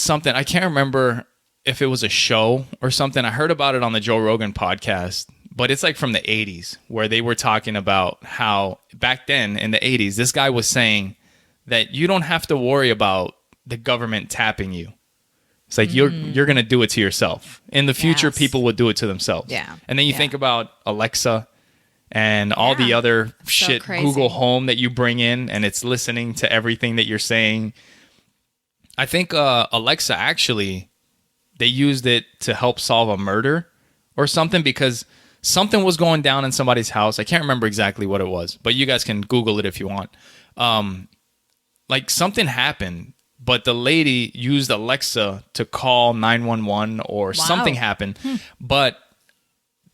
Speaker 2: something, I can't remember if it was a show or something. I heard about it on the Joe Rogan podcast, but it's like from the 80s where they were talking about how back then in the 80s, this guy was saying that you don't have to worry about the government tapping you. It's like you're going to do it to yourself. In the future, people would do it to themselves.
Speaker 1: Yeah.
Speaker 2: And then you think about Alexa and all the other shit, Google Home that you bring in, and it's listening to everything that you're saying. I think Alexa actually, they used it to help solve a murder or something because something was going down in somebody's house. I can't remember exactly what it was, but you guys can Google it if you want. Like something happened. But the lady used Alexa to call 911 or something happened. But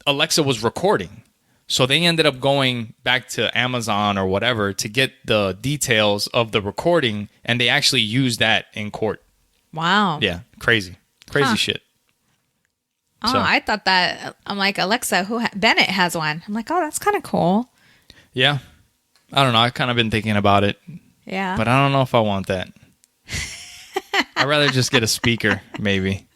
Speaker 2: Alexa was recording. So they ended up going back to Amazon or whatever to get the details of the recording. And they actually used that in court.
Speaker 1: Wow.
Speaker 2: Yeah. Crazy shit.
Speaker 1: Oh, so. I thought that. I'm like, Alexa, Bennett has one. I'm like, oh, that's kind of cool.
Speaker 2: Yeah. I don't know. I've kind of been thinking about it.
Speaker 1: Yeah.
Speaker 2: But I don't know if I want that. I'd rather just get a speaker, maybe.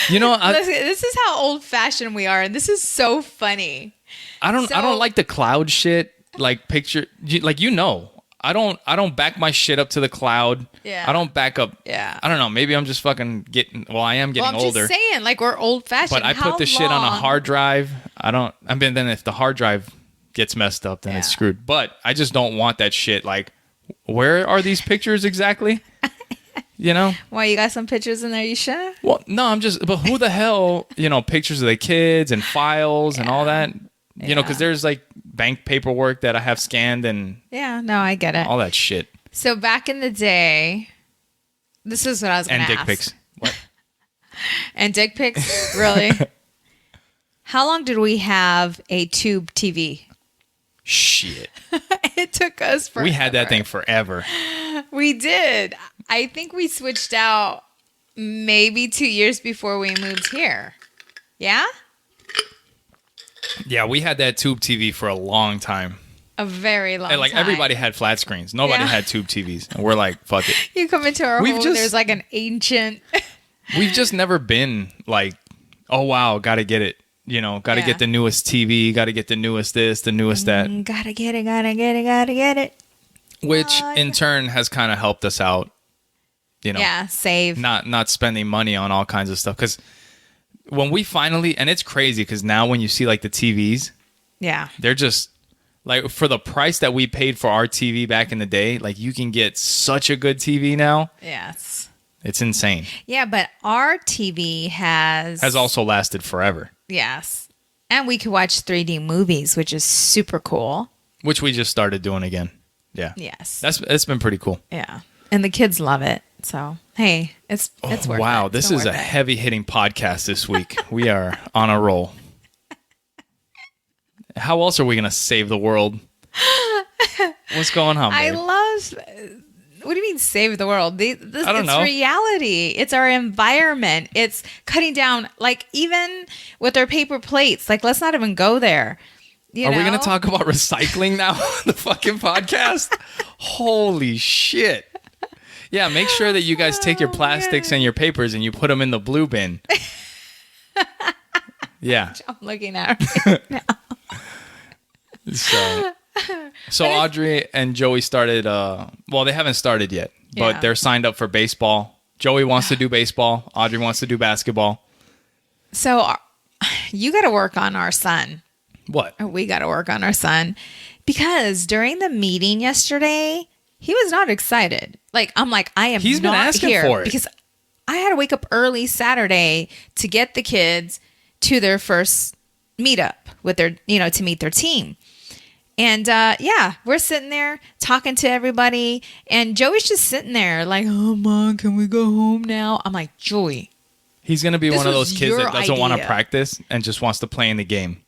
Speaker 2: You know,
Speaker 1: this is how old-fashioned we are, and this is so funny.
Speaker 2: I don't like the cloud shit. Like picture, like I don't back my shit up to the cloud.
Speaker 1: Yeah.
Speaker 2: I don't back up.
Speaker 1: Yeah.
Speaker 2: I don't know. Maybe I'm just fucking getting. Well, I am getting older.
Speaker 1: I'm just saying, like we're old-fashioned.
Speaker 2: But I put the shit on a hard drive. Then if the hard drive gets messed up, then it's screwed. But I just don't want that shit. Like, where are these pictures exactly? You know?
Speaker 1: Why, you got some pictures in there you shouldn't?
Speaker 2: Well, no, but who the hell, pictures of the kids and files and all that, because there's like bank paperwork that I have scanned and.
Speaker 1: Yeah, no, I get it.
Speaker 2: All that shit.
Speaker 1: So back in the day, this is what I was going to ask.
Speaker 2: And dick pics. What?
Speaker 1: And dick pics? Really? How long did we have a tube TV?
Speaker 2: Shit.
Speaker 1: It took us forever.
Speaker 2: We had that thing forever.
Speaker 1: We did. I think we switched out maybe 2 years before we moved here. Yeah?
Speaker 2: Yeah, we had that tube TV for a long time.
Speaker 1: A very long
Speaker 2: And like
Speaker 1: time.
Speaker 2: everybody had flat screens. Nobody had tube TVs. And we're like, fuck it.
Speaker 1: You come into our home,
Speaker 2: We've
Speaker 1: there's like an ancient...
Speaker 2: We've just never been like, oh, wow, got to get it. You know, got to get the newest TV, got to get the newest this, the newest that.
Speaker 1: Gotta get it.
Speaker 2: Which in turn has kind of helped us out, you know.
Speaker 1: Yeah, save.
Speaker 2: Not spending money on all kinds of stuff. Because when we finally, and it's crazy because now when you see like the TVs, they're just like for the price that we paid for our TV back in the day, like you can get such a good TV now.
Speaker 1: Yes.
Speaker 2: It's insane.
Speaker 1: Yeah, but our TV has
Speaker 2: also lasted forever.
Speaker 1: Yes. And we could watch 3D movies, which is super cool.
Speaker 2: Which we just started doing again. Yeah.
Speaker 1: Yes.
Speaker 2: It's been pretty cool.
Speaker 1: Yeah. And the kids love it. So, hey, it's worth it.
Speaker 2: Wow, this is a heavy-hitting podcast this week. We are on a roll. How else are we going to save the world? What's going on, babe?
Speaker 1: What do you mean save the world?
Speaker 2: I don't know.
Speaker 1: It's reality. It's our environment. It's cutting down, like even with our paper plates. Like, let's not even go there. Are
Speaker 2: we going to talk about recycling now on the fucking podcast? Holy shit. Yeah, make sure that you guys take your plastics and your papers and you put them in the blue bin. Yeah.
Speaker 1: I'm looking at it right now.
Speaker 2: So Audrey and Joey started, well, they haven't started yet, but they're signed up for baseball. Joey wants to do baseball. Audrey wants to do basketball.
Speaker 1: So you got to work on our son.
Speaker 2: What?
Speaker 1: We got to work on our son because during the meeting yesterday, he was not excited. Like, I'm like, He's been asking here for it. Because I had to wake up early Saturday to get the kids to their first meetup with their, to meet their team. And we're sitting there talking to everybody. And Joey's just sitting there like, oh, Mom, can we go home now? I'm like, Joey.
Speaker 2: He's going to be one of those kids that doesn't want to practice and just wants to play in the game.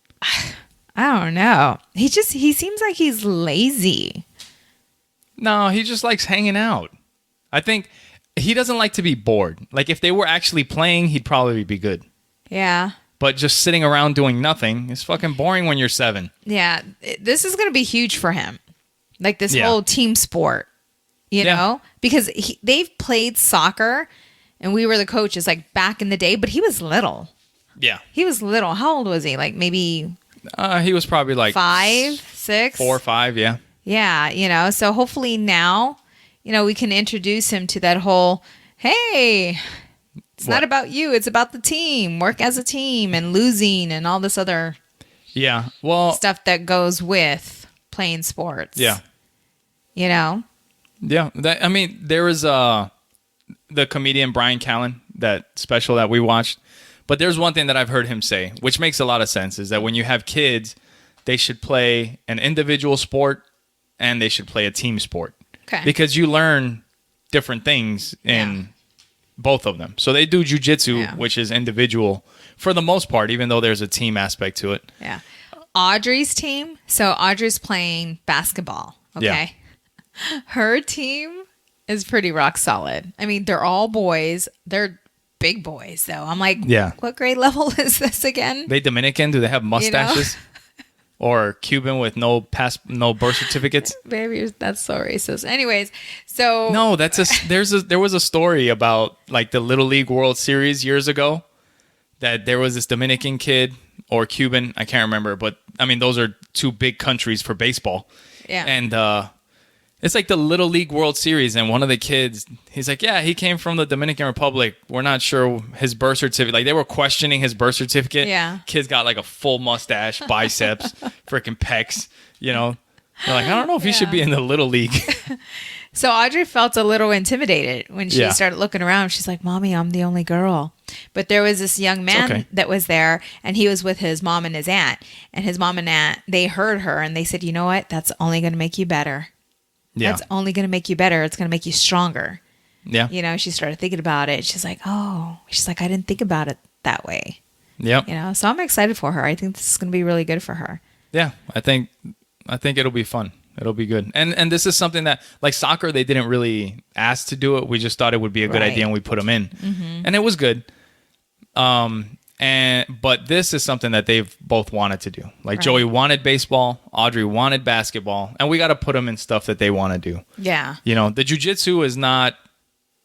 Speaker 1: I don't know. He seems like he's lazy.
Speaker 2: No, he just likes hanging out. I think he doesn't like to be bored. Like if they were actually playing, he'd probably be good.
Speaker 1: Yeah.
Speaker 2: But just sitting around doing nothing is fucking boring when you're 7.
Speaker 1: Yeah. This is going to be huge for him. Like this whole team sport, you know? Because they've played soccer and we were the coaches like back in the day, but he was little.
Speaker 2: Yeah.
Speaker 1: He was little. How old was he? Like maybe...
Speaker 2: he was probably like
Speaker 1: 5, 6?
Speaker 2: 4 or 5, yeah.
Speaker 1: Yeah, so hopefully now, we can introduce him to that whole, hey, it's not about you, it's about the team, work as a team and losing and all this other stuff that goes with playing sports.
Speaker 2: Yeah.
Speaker 1: Yeah,
Speaker 2: there was the comedian Brian Callen, that special that we watched. But there's one thing that I've heard him say, which makes a lot of sense, is that when you have kids, they should play an individual sport and they should play a team sport.
Speaker 1: Okay.
Speaker 2: Because you learn different things in both of them. So they do Jiu Jitsu, which is individual for the most part, even though there's a team aspect to it.
Speaker 1: Yeah. Audrey's team. So Audrey's playing basketball. Okay. Yeah. Her team is pretty rock solid. I mean, they're all boys. They're big boys, though. I'm like, what grade level is this again?
Speaker 2: They Dominican? Do they have mustaches? Or Cuban with no birth certificates?
Speaker 1: Baby, that's so racist. Anyways, so
Speaker 2: no, there was a story about like the Little League World Series years ago that there was this Dominican kid or Cuban, I can't remember, but I mean those are two big countries for baseball.
Speaker 1: Yeah.
Speaker 2: And it's like the Little League World Series, and one of the kids, he's like, yeah, he came from the Dominican Republic. We're not sure his birth certificate. Like, they were questioning his birth certificate.
Speaker 1: Yeah.
Speaker 2: Kid's got, like, a full mustache, biceps, freaking pecs, They're like, I don't know if he should be in the Little League.
Speaker 1: So Audrey felt a little intimidated when she started looking around. She's like, Mommy, I'm the only girl. But there was this young man that was there, and he was with his mom and his aunt. And his mom and aunt, they heard her, and they said, you know what? That's only going to make you better. Yeah. That's only going to make you better. It's going to make you stronger. Yeah. She started thinking about it. She's like, I didn't think about it that way.
Speaker 2: Yeah.
Speaker 1: So I'm excited for her. I think this is going to be really good for her.
Speaker 2: Yeah. I think it'll be fun. It'll be good. And this is something that, like soccer, they didn't really ask to do it. We just thought it would be a good idea and we put them in. And it was good. But this is something that they've both wanted to do. Like Joey wanted baseball, Audrey wanted basketball, and we got to put them in stuff that they want to do.
Speaker 1: Yeah.
Speaker 2: You know, the jiu-jitsu is not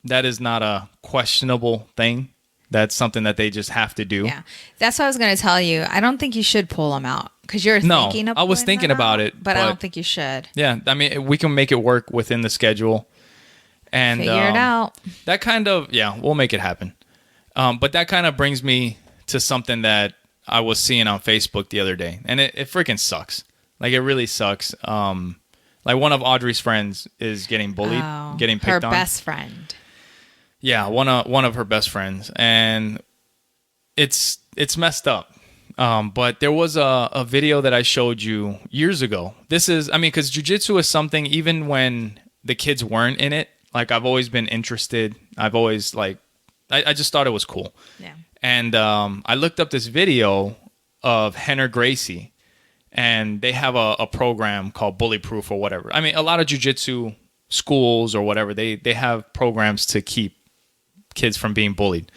Speaker 2: a questionable thing. That's something that they just have to do.
Speaker 1: Yeah. That's what I was going to tell you. I don't think you should pull them out because you're thinking of
Speaker 2: I was thinking about it.
Speaker 1: But I don't think you should.
Speaker 2: Yeah. I mean, we can make it work within the schedule. And
Speaker 1: figure it out.
Speaker 2: That kind of, we'll make it happen. But that kind of brings me to something that I was seeing on Facebook the other day. And it freaking sucks. Like, it really sucks. Like, one of Audrey's friends is getting bullied, getting picked on.
Speaker 1: Her best friend.
Speaker 2: Yeah, one of her best friends, and it's messed up. But there was a video that I showed you years ago. This is, I mean, because jiu-jitsu is something, even when the kids weren't in it, like, I've always been interested. I've always, like, I just thought it was cool.
Speaker 1: Yeah.
Speaker 2: And I looked up this video of Henner Gracie, and they have a program called Bully Proof or whatever. I mean, a lot of jiu-jitsu schools or whatever, they have programs to keep kids from being bullied.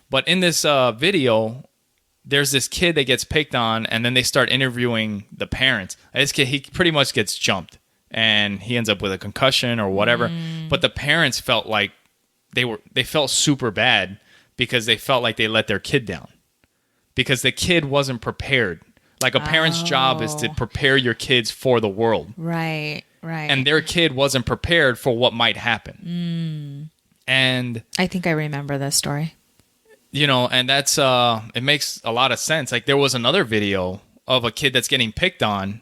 Speaker 2: But in this video, there's this kid that gets picked on, and then they start interviewing the parents. This kid, he pretty much gets jumped, and he ends up with a concussion or whatever. But the parents felt like they felt super bad because they felt like they let their kid down because the kid wasn't prepared. Like, a parent's job is to prepare your kids for the world. Right. And their kid wasn't prepared for what might happen. And
Speaker 1: I think I remember this story.
Speaker 2: You know, and that's it makes a lot of sense. Like, there was another video of a kid that's getting picked on,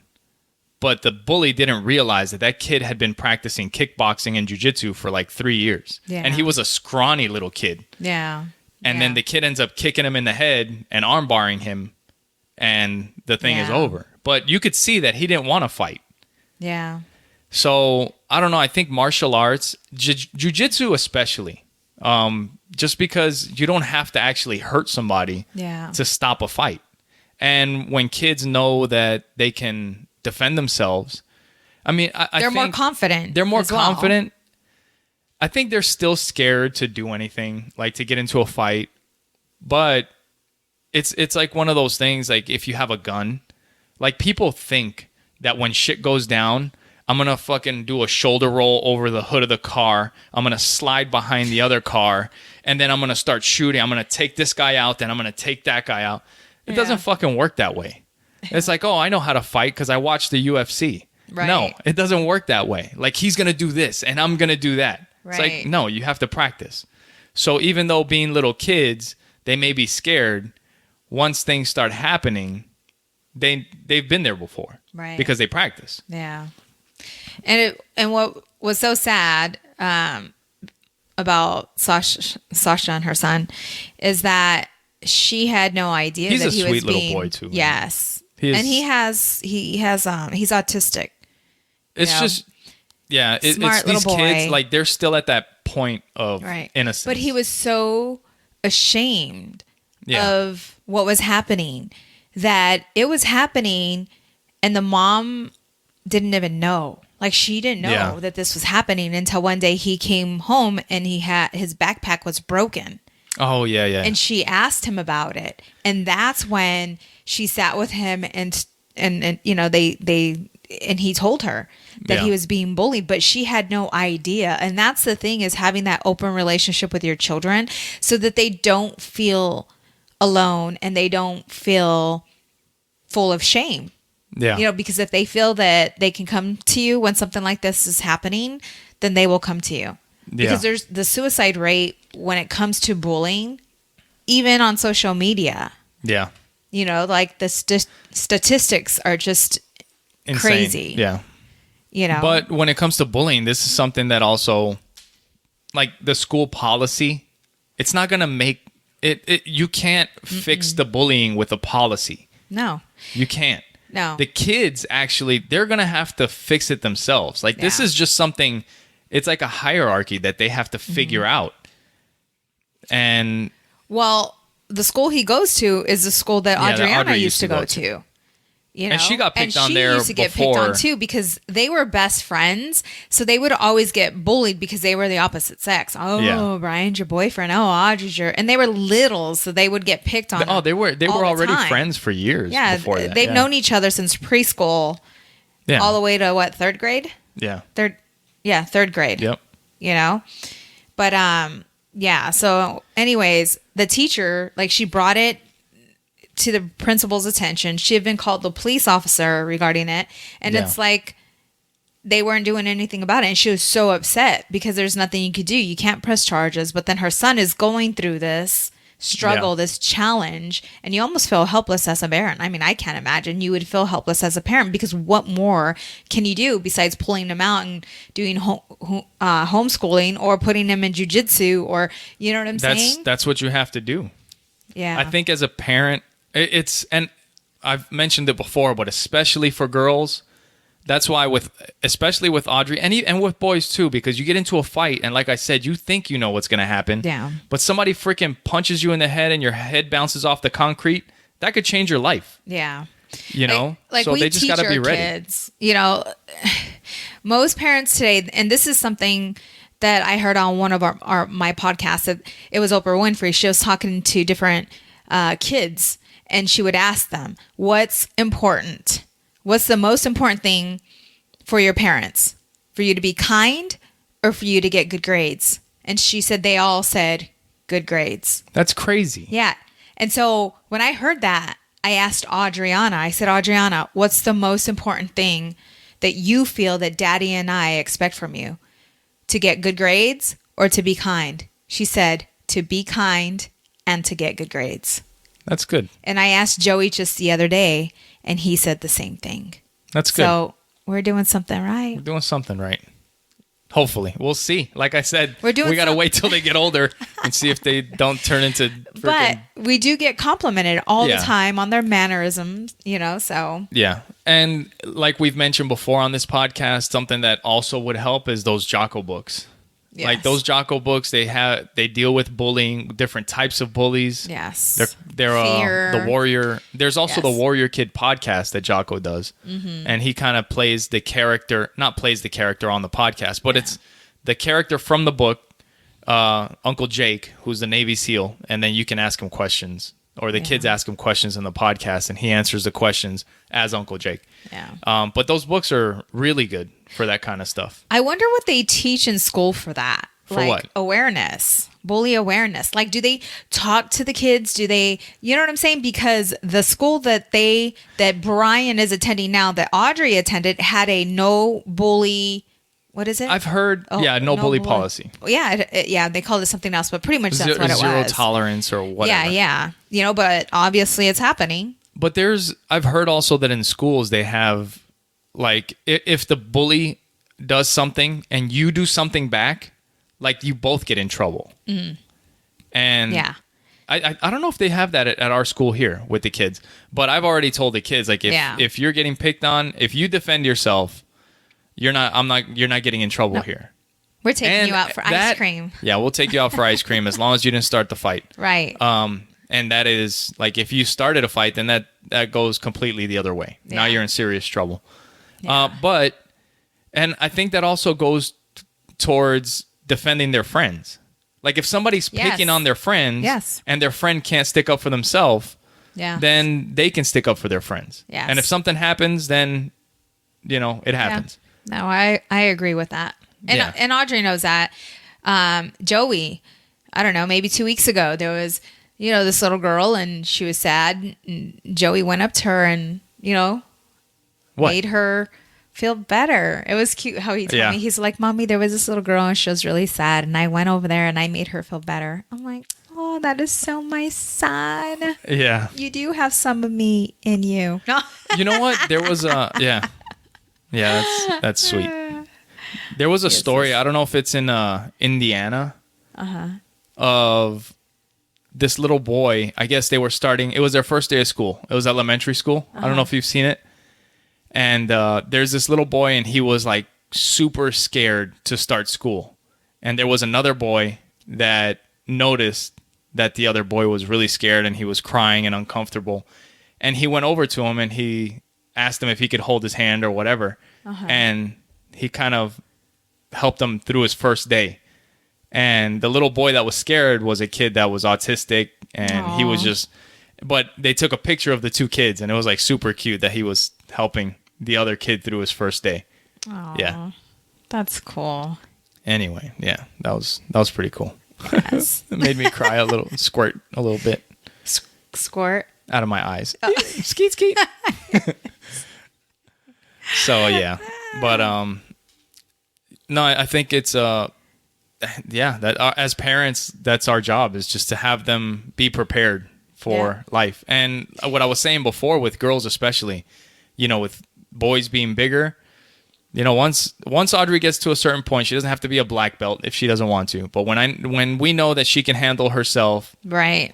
Speaker 2: but the bully didn't realize that kid had been practicing kickboxing and jiu-jitsu for like 3 years. Yeah. And he was a scrawny little kid.
Speaker 1: Yeah.
Speaker 2: And then the kid ends up kicking him in the head and arm barring him, and the thing is over. But you could see that he didn't want to fight.
Speaker 1: Yeah.
Speaker 2: So, I don't know. I think martial arts, jiu-jitsu especially, just because you don't have to actually hurt somebody to stop a fight. And when kids know that they can defend themselves, I mean, I
Speaker 1: they're
Speaker 2: think
Speaker 1: more confident.
Speaker 2: They're more confident.
Speaker 1: Well.
Speaker 2: I think they're still scared to do anything, like to get into a fight. But it's like one of those things, like if you have a gun, like people think that when shit goes down, I'm going to fucking do a shoulder roll over the hood of the car. I'm going to slide behind the other car, and then I'm going to start shooting. I'm going to take this guy out, then I'm going to take that guy out. It doesn't fucking work that way. It's like, oh, I know how to fight because I watched the UFC. Right. No, it doesn't work that way. Like, he's going to do this, and I'm going to do that. Right. It's like, no, you have to practice. So even though being little kids, they may be scared, once things start happening, they've been there before. Right. Because they practice.
Speaker 1: Yeah. And what was so sad about Sasha and her son is that she had no idea that he was being... He's a sweet little boy too. Yes. And he's autistic.
Speaker 2: It's just... Yeah, it's these kids, like, they're still at that point of innocence.
Speaker 1: But he was so ashamed of what was happening, that it was happening, and the mom didn't even know. Like, she didn't know that this was happening until one day he came home and his backpack was broken.
Speaker 2: Oh, yeah.
Speaker 1: And she asked him about it. And that's when she sat with him and you know, and he told her that he was being bullied, but she had no idea. And that's the thing, is having that open relationship with your children so that they don't feel alone and they don't feel full of shame. Yeah. You know, because if they feel that they can come to you when something like this is happening, then they will come to you. Because there's the suicide rate when it comes to bullying, even on social media. Yeah. You know, like the statistics are just insane. Crazy.
Speaker 2: Yeah.
Speaker 1: You know.
Speaker 2: But when it comes to bullying, this is something that also, like the school policy, it's not going to make it. You can't fix the bullying with a policy. No. You can't. No. The kids, actually, they're going to have to fix it themselves. Like, this is just something, it's like a hierarchy that they have to figure out. And... Well,
Speaker 1: the school he goes to is the school that Adriana used to go to. You know?
Speaker 2: And she got picked on
Speaker 1: she
Speaker 2: there
Speaker 1: used to get picked
Speaker 2: before.
Speaker 1: on too because they were best friends. So they would always get bullied because they were the opposite sex. Oh,
Speaker 2: Yeah.
Speaker 1: Brian's your boyfriend. Oh, Audrey's your... And they were little, so they would get picked on.
Speaker 2: Oh, they were
Speaker 1: all the
Speaker 2: already
Speaker 1: time.
Speaker 2: friends for years
Speaker 1: Yeah,
Speaker 2: before that.
Speaker 1: they've known each other since preschool all the way to what, third grade?
Speaker 2: Yeah.
Speaker 1: Third grade.
Speaker 2: Yep.
Speaker 1: You know? But yeah, so anyways, the teacher, like, she brought it to the principal's attention. She had been called the police officer regarding it, and it's like they weren't doing anything about it, and she was so upset because there's nothing you could do. You can't press charges, but then her son is going through this struggle, this challenge, and you almost feel helpless as a parent. I mean, I can't imagine you would feel helpless as a parent because what more can you do besides pulling them out and doing homeschooling or putting them in jiu-jitsu, or you know what I'm saying?
Speaker 2: That's what you have to do.
Speaker 1: Yeah.
Speaker 2: I think as a parent, and I've mentioned it before, but especially for girls, that's why especially with Audrey and with boys too, because you get into a fight and like I said, you think you know what's going to happen.
Speaker 1: Yeah.
Speaker 2: But somebody freaking punches you in the head and your head bounces off the concrete. That could change your life.
Speaker 1: Yeah.
Speaker 2: You know?
Speaker 1: Like
Speaker 2: so
Speaker 1: we
Speaker 2: they just
Speaker 1: teach
Speaker 2: got to be
Speaker 1: our
Speaker 2: ready.
Speaker 1: kids, you know, most parents today, and this is something that I heard on one of my podcasts, that it was Oprah Winfrey. She was talking to different kids, and she would ask them, what's important? What's the most important thing for your parents? For you to be kind or for you to get good grades? And she said they all said good grades.
Speaker 2: That's crazy.
Speaker 1: Yeah. And so when I heard that, I asked Adriana, I said, Adriana, what's the most important thing that you feel that Daddy and I expect from you? To get good grades or to be kind? She said, to be kind and to get good grades.
Speaker 2: That's good.
Speaker 1: And I asked Joey just the other day, and he said the same thing.
Speaker 2: That's good.
Speaker 1: So we're doing something right.
Speaker 2: We're doing something right. Hopefully. We'll see. Like I said, we got to wait till they get older and see if they don't turn into freaking...
Speaker 1: But we do get complimented all the time on their mannerisms, you know, so...
Speaker 2: Yeah. And like we've mentioned before on this podcast, something that also would help is those Jocko books. Yes. Like those Jocko books, they deal with bullying, different types of bullies.
Speaker 1: Yes.
Speaker 2: They're the Warrior. There's also the Warrior Kid podcast that Jocko does. Mm-hmm. And he kind of plays the character, not plays the character on the podcast, but it's the character from the book, Uncle Jake, who's the Navy SEAL. And then you can ask him questions, or the kids ask him questions in the podcast, and he answers the questions as Uncle Jake.
Speaker 1: Yeah.
Speaker 2: But those books are really good for that kind of stuff.
Speaker 1: I wonder what they teach in school for that.
Speaker 2: For what?
Speaker 1: Awareness, bully awareness. Like, do they talk to the kids? Do they, you know what I'm saying? Because the school that Brian is attending now, that Audrey attended, had a no bully. What is it?
Speaker 2: I've heard, no bully policy.
Speaker 1: Yeah, they called it something else, but pretty much that's what it was.
Speaker 2: Zero tolerance or whatever.
Speaker 1: Yeah. You know, but obviously it's happening.
Speaker 2: But I've heard also that in schools they have, like, if the bully does something and you do something back, like, you both get in trouble. Mm. And I don't know if they have that at our school here with the kids, but I've already told the kids, like, if you're getting picked on, if you defend yourself, you're not getting in trouble here.
Speaker 1: We're taking you out for ice cream.
Speaker 2: Yeah, we'll take you out for ice cream as long as you didn't start the fight.
Speaker 1: Right.
Speaker 2: And that is, like, if you started a fight, then that goes completely the other way. Yeah. Now you're in serious trouble. Yeah. And I think that also goes towards defending their friends. Like, if somebody's picking on their friends and their friend can't stick up for themselves, then they can stick up for their friends. Yes. And if something happens, then, you know, it happens.
Speaker 1: Yeah. No, I agree with that. And Audrey knows that. Joey, I don't know, maybe 2 weeks ago, there was, you know, this little girl, and she was sad. And Joey went up to her and, you know, made her feel better. It was cute how he told me. He's like, Mommy, there was this little girl and she was really sad, and I went over there and I made her feel better. I'm like, oh, that is so my son.
Speaker 2: Yeah.
Speaker 1: You do have some of me in you.
Speaker 2: You know what? There was that's sweet. There was a story, I don't know if it's in Indiana, of this little boy. I guess they were starting, it was their first day of school. It was elementary school. I don't know if you've seen it. And there's this little boy, and he was, like, super scared to start school. And there was another boy that noticed that the other boy was really scared, and he was crying and uncomfortable. And he went over to him, and he asked him if he could hold his hand or whatever. And he kind of helped him through his first day. And the little boy that was scared was a kid that was autistic, and he was just, but they took a picture of the two kids, and it was like super cute that he was helping the other kid through his first day. Yeah.
Speaker 1: That's cool.
Speaker 2: Anyway, yeah, that was pretty cool.
Speaker 1: Yes.
Speaker 2: It made me cry squirt a little bit.
Speaker 1: Squirt?
Speaker 2: Out of my eyes. Skeet, skeet. So, yeah. But, no, I think it's, that as parents, that's our job, is just to have them be prepared for life. And what I was saying before with girls especially, with boys being bigger, once Audrey gets to a certain point, she doesn't have to be a black belt if she doesn't want to. But when we know that she can handle herself,
Speaker 1: right,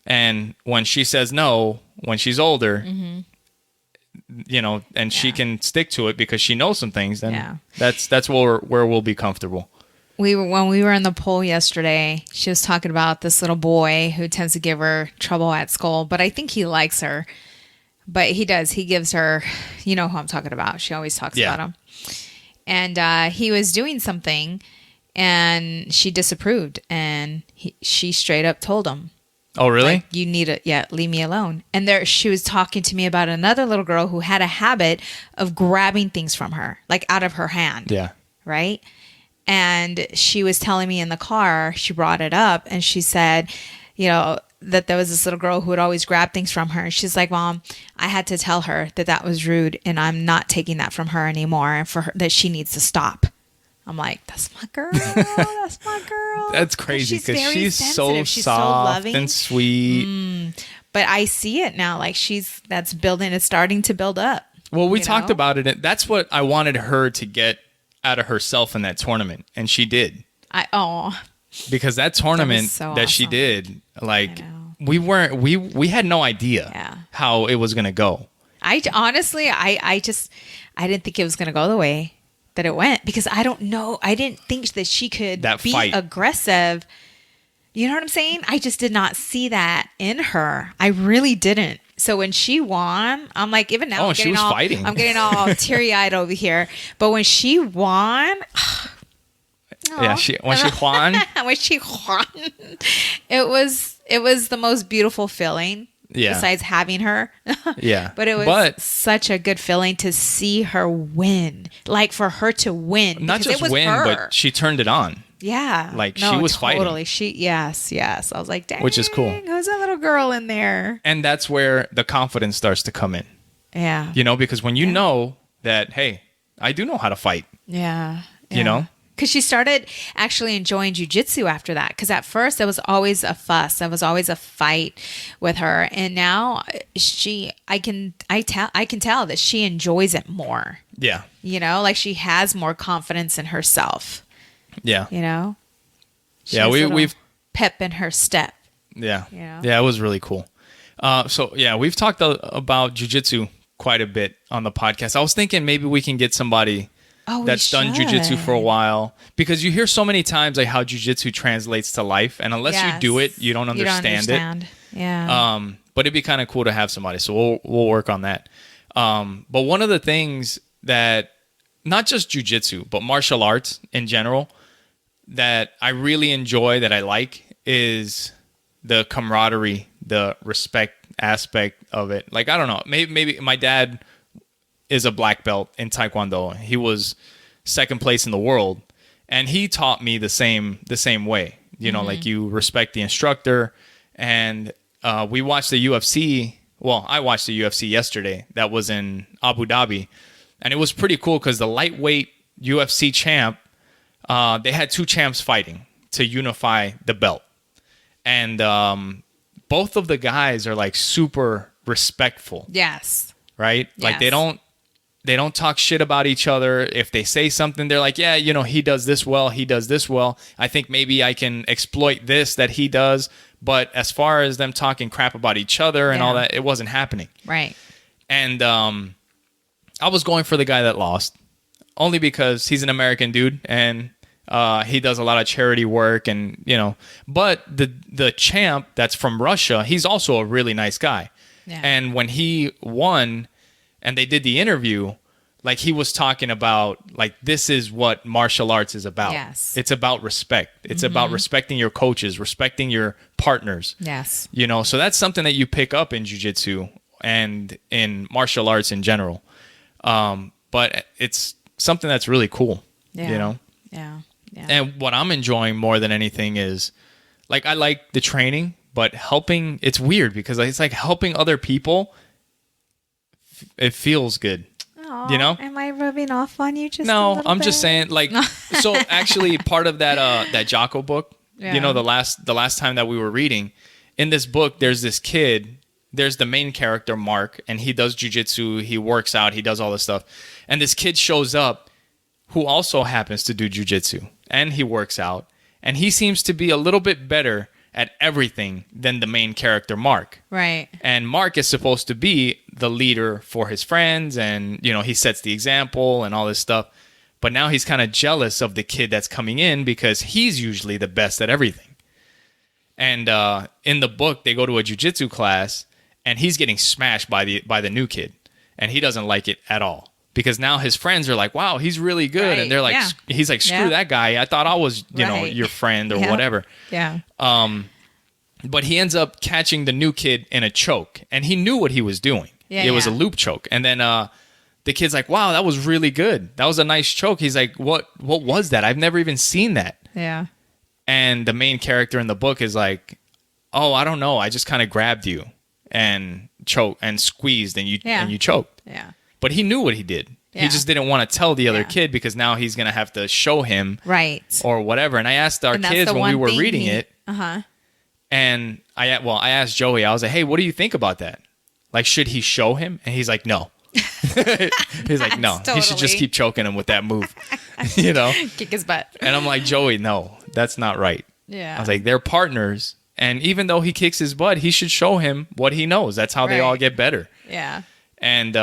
Speaker 2: and when she says no, when she's older, and she can stick to it because she knows some things, then that's where we'll be comfortable.
Speaker 1: When we were in the poll yesterday, she was talking about this little boy who tends to give her trouble at school, but I think he likes her. But he does. He gives her, who I'm talking about. She always talks about him. And he was doing something, and she disapproved. And she straight up told him.
Speaker 2: Oh, really?
Speaker 1: Like, you need to, leave me alone. And she was talking to me about another little girl who had a habit of grabbing things from her, like out of her hand. Yeah. Right? And she was telling me in the car, she brought it up, and she said, that there was this little girl who would always grab things from her. And she's like, Mom, I had to tell her that was rude, and I'm not taking that from her anymore, and for her, that she needs to stop. I'm like, that's my girl. That's my girl.
Speaker 2: That's crazy because she's so soft and sweet.
Speaker 1: But I see it now. Like that's building. It's starting to build up.
Speaker 2: Well, we talked about it. That's what I wanted her to get out of herself in that tournament, and she did. Because that tournament that she did, like we had no idea how it was gonna go.
Speaker 1: I honestly, I didn't think it was gonna go the way that it went, because I don't know. I didn't think that she could be aggressive. You know what I'm saying? I just did not see that in her. I really didn't. So when she won, I'm like, even now,
Speaker 2: fighting.
Speaker 1: I'm getting all teary eyed over here. But when she won.
Speaker 2: When she won,
Speaker 1: it was the most beautiful feeling. Yeah. Besides having her.
Speaker 2: Yeah.
Speaker 1: But it was such a good feeling to see her win. Like for her to win.
Speaker 2: Not just win, but she turned it on.
Speaker 1: Yeah.
Speaker 2: Like she was fighting.
Speaker 1: Totally. Yes. I was like, dang.
Speaker 2: Which is cool.
Speaker 1: Who's that little girl in there?
Speaker 2: And that's where the confidence starts to come in.
Speaker 1: Yeah.
Speaker 2: Because when you know that, hey, I do know how to fight.
Speaker 1: Yeah.
Speaker 2: Because
Speaker 1: she started actually enjoying jiu-jitsu after that. Because at first there was always a fuss. There was always a fight with her. And now I can tell that she enjoys it more.
Speaker 2: Yeah.
Speaker 1: Like she has more confidence in herself.
Speaker 2: Yeah.
Speaker 1: We've pep in her step.
Speaker 2: Yeah. Yeah, it was really cool. We've talked about jiu-jitsu quite a bit on the podcast. I was thinking maybe we can get somebody that's done jiu-jitsu for a while, because you hear so many times like how jiu-jitsu translates to life, and unless you do it, you don't understand it.
Speaker 1: Yeah.
Speaker 2: But it'd be kind of cool to have somebody, so we'll work on that. But one of the things that, not just jiu-jitsu, but martial arts in general, that I really enjoy, that I like, is the camaraderie, the respect aspect of it. Like, I don't know, maybe my dad is a black belt in Taekwondo. He was second place in the world, and he taught me the same way. Like you respect the instructor. And we watched the UFC. Well, I watched the UFC yesterday. That was in Abu Dhabi, and it was pretty cool because the lightweight UFC champ, they had two champs fighting to unify the belt, and both of the guys are like super respectful.
Speaker 1: Yes.
Speaker 2: Right. Yes. Like they don't talk shit about each other. If they say something, they're like, yeah, he does this well. He does this well. I think maybe I can exploit this that he does. But as far as them talking crap about each other and all that, it wasn't happening.
Speaker 1: Right.
Speaker 2: And I was going for the guy that lost, only because he's an American dude and he does a lot of charity work, and But the champ that's from Russia, he's also a really nice guy. Yeah. And when he won, and they did the interview, like he was talking about, like, this is what martial arts is about.
Speaker 1: Yes.
Speaker 2: It's about respect. It's about respecting your coaches, respecting your partners.
Speaker 1: Yes.
Speaker 2: You know, so that's something that you pick up in jiu-jitsu and in martial arts in general. But it's something that's really cool, you know?
Speaker 1: Yeah. Yeah.
Speaker 2: And what I'm enjoying more than anything is, like, I like the training, but helping, it's weird because it's like helping other people. It feels good.
Speaker 1: Aw,
Speaker 2: you know?
Speaker 1: Am I rubbing off on you just a
Speaker 2: No,
Speaker 1: little
Speaker 2: I'm
Speaker 1: bit?
Speaker 2: just saying, like, so actually part of that Jocko book,
Speaker 1: Yeah.
Speaker 2: you know, the last time that we were reading, in this book, there's this kid, there's the main character, Mark, and he does jujitsu, he works out, he does all this stuff. And this kid shows up who also happens to do jujitsu, and he works out, and he seems to be a little bit better at everything than the main character, Mark.
Speaker 1: Right.
Speaker 2: And Mark is supposed to be the leader for his friends, and, you know, he sets the example and all this stuff. But now he's kind of jealous of the kid that's coming in because he's usually the best at everything. And in the book, they go to a jiu-jitsu class, and he's getting smashed by the new kid, and he doesn't like it at all. Because now his friends are like, wow, he's really good.
Speaker 1: Right.
Speaker 2: And they're like,
Speaker 1: Yeah.
Speaker 2: he's like, screw
Speaker 1: Yeah.
Speaker 2: that guy. I thought I was, you know,
Speaker 1: Right.
Speaker 2: your friend or
Speaker 1: Yeah.
Speaker 2: whatever.
Speaker 1: Yeah.
Speaker 2: But he ends up catching the new kid in a choke, and he knew what he was doing.
Speaker 1: Yeah,
Speaker 2: it was a
Speaker 1: yeah.
Speaker 2: loop choke. And then the kid's like, wow, that was really good. That was a nice choke. He's like, what was that? I've never even seen that.
Speaker 1: Yeah.
Speaker 2: And the main character in the book is like, oh, I don't know. I just kind of grabbed you and choked and squeezed, and you choked.
Speaker 1: Yeah.
Speaker 2: But he knew what he did.
Speaker 1: Yeah.
Speaker 2: He just didn't want to tell the other
Speaker 1: Yeah.
Speaker 2: kid because now he's going to have to show him
Speaker 1: Right.
Speaker 2: or whatever. And I asked our
Speaker 1: And that's
Speaker 2: kids
Speaker 1: the
Speaker 2: when we
Speaker 1: one
Speaker 2: were
Speaker 1: thing
Speaker 2: reading
Speaker 1: he-
Speaker 2: it,
Speaker 1: Uh-huh.
Speaker 2: and I asked Joey, I was like, hey, what do you think about that? Like, should he show him? And he's like, no. He's like, no, he should just
Speaker 1: Totally.
Speaker 2: keep choking him with that move, you know?
Speaker 1: Kick his butt.
Speaker 2: And I'm like, Joey, no, that's not right.
Speaker 1: Yeah.
Speaker 2: I was like, they're partners. And even though he kicks his butt, he should show him what he knows. That's how they all
Speaker 1: Right.
Speaker 2: get better.
Speaker 1: Yeah.
Speaker 2: And,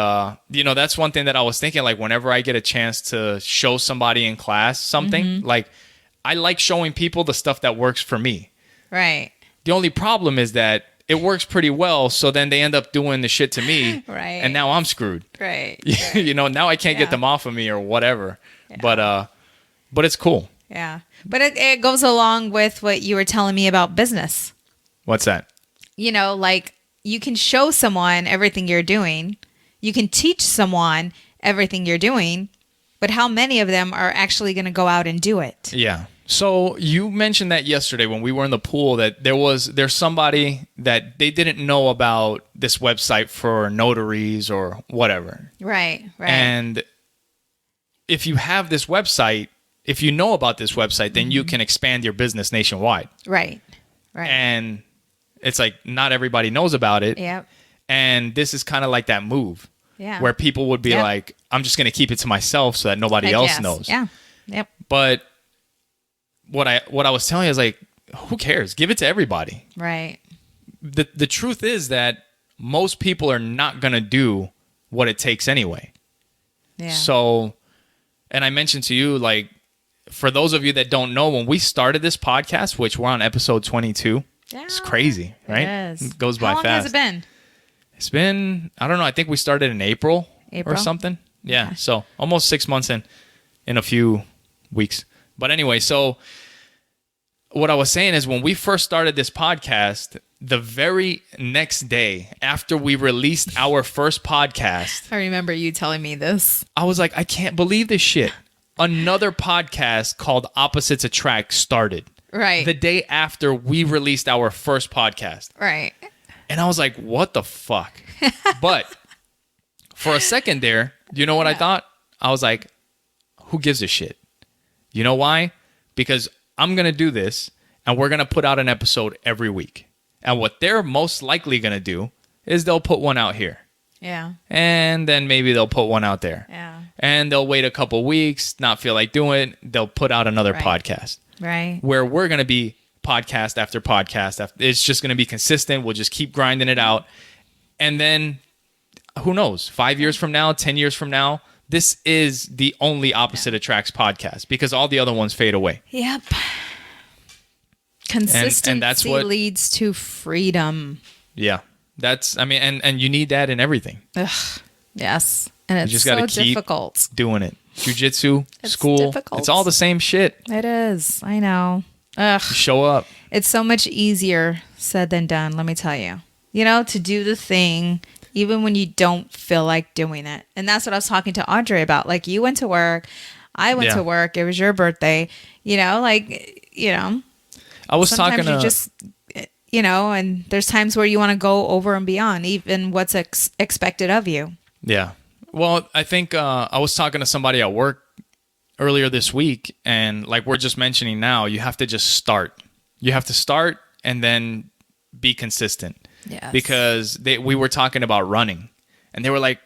Speaker 2: you know, that's one thing that I was thinking, like, whenever I get a chance to show somebody in class something, like, I like showing people the stuff that works for me.
Speaker 1: Right.
Speaker 2: The only problem is that it works pretty well, so then they end up doing the shit to me,
Speaker 1: Right.
Speaker 2: and now I'm screwed.
Speaker 1: Right.
Speaker 2: You know, now I can't
Speaker 1: Yeah.
Speaker 2: get them off of me or whatever. But it's cool.
Speaker 1: Yeah. But it goes along with what you were telling me about business.
Speaker 2: What's that?
Speaker 1: You know, like you can show someone everything you're doing. You can teach someone everything you're doing, but how many of them are actually going to go out and do it?
Speaker 2: Yeah. So you mentioned that yesterday when we were in the pool that there's somebody that they didn't know about this website for notaries or whatever.
Speaker 1: Right. Right.
Speaker 2: And if you have this website, if you know about this website, then you can expand your business nationwide.
Speaker 1: right. Right.
Speaker 2: And it's like not everybody knows about it.
Speaker 1: Yep.
Speaker 2: And this is kind of like that move
Speaker 1: Yeah.
Speaker 2: where people would be
Speaker 1: Yep.
Speaker 2: like, I'm just going to keep it to myself so that nobody
Speaker 1: Heck
Speaker 2: else
Speaker 1: yes.
Speaker 2: knows.
Speaker 1: Yeah. Yep.
Speaker 2: But what I was telling you is like, who cares? Give it to everybody.
Speaker 1: Right.
Speaker 2: The truth is that most people are not going to do what it takes anyway.
Speaker 1: Yeah.
Speaker 2: So, and I mentioned to you, like, for those of you that don't know, when we started this podcast, which we're on episode 22, it's crazy, right?
Speaker 1: It is.
Speaker 2: It goes by
Speaker 1: How long
Speaker 2: fast.
Speaker 1: has it been?
Speaker 2: It's been, I don't know, I think we started in April or
Speaker 1: April?
Speaker 2: something. Yeah,
Speaker 1: Okay.
Speaker 2: so almost 6 months in a few weeks. But anyway, so what I was saying is when we first started this podcast, the very next day after we released our first podcast,
Speaker 1: I remember you telling me this.
Speaker 2: I was like, I can't believe this shit. Another podcast called Opposites Attract started
Speaker 1: Right.
Speaker 2: the day after we released our first podcast.
Speaker 1: right.
Speaker 2: And I was like, what the fuck? But for a second there, you know what I thought? I was like, who gives a shit? You know why? Because I'm going to do this and we're going to put out an episode every week. And what they're most likely going to do is they'll put one out here.
Speaker 1: Yeah.
Speaker 2: And then maybe they'll put one out there.
Speaker 1: Yeah.
Speaker 2: And they'll wait a couple weeks, not feel like doing it. They'll put out another
Speaker 1: Right.
Speaker 2: podcast
Speaker 1: Right.
Speaker 2: where we're going to be podcast after podcast. It's just going to be consistent. We'll just keep grinding it out. And then who knows, 5 years from now, 10 years from now, this is the only Opposite Attracts podcast because all the other ones fade away.
Speaker 1: Yep. Consistency
Speaker 2: that's what-
Speaker 1: leads to freedom.
Speaker 2: Yeah. And you need that in everything.
Speaker 1: Ugh. Yes. And it's
Speaker 2: You just
Speaker 1: so
Speaker 2: got to keep
Speaker 1: difficult.
Speaker 2: doing it. Jiu-jitsu,
Speaker 1: It's
Speaker 2: school,
Speaker 1: difficult.
Speaker 2: it's all the same shit.
Speaker 1: It is. I know. Ugh.
Speaker 2: You show up.
Speaker 1: It's so much easier said than done, let me tell you. You know, to do the thing even when you don't feel like doing it. And that's what I was talking to Audrey about. Like, you went to work, I went to work, it was your birthday, you know, like, you know.
Speaker 2: I was
Speaker 1: sometimes
Speaker 2: talking to...
Speaker 1: you just, you know, and there's times where you want to go over and beyond even what's expected of you.
Speaker 2: Yeah. Well, I think I was talking to somebody at work earlier this week, and like we're just mentioning now, you have to just start. You have to start and then be consistent.
Speaker 1: Yes.
Speaker 2: Because we were talking about running, and they were like,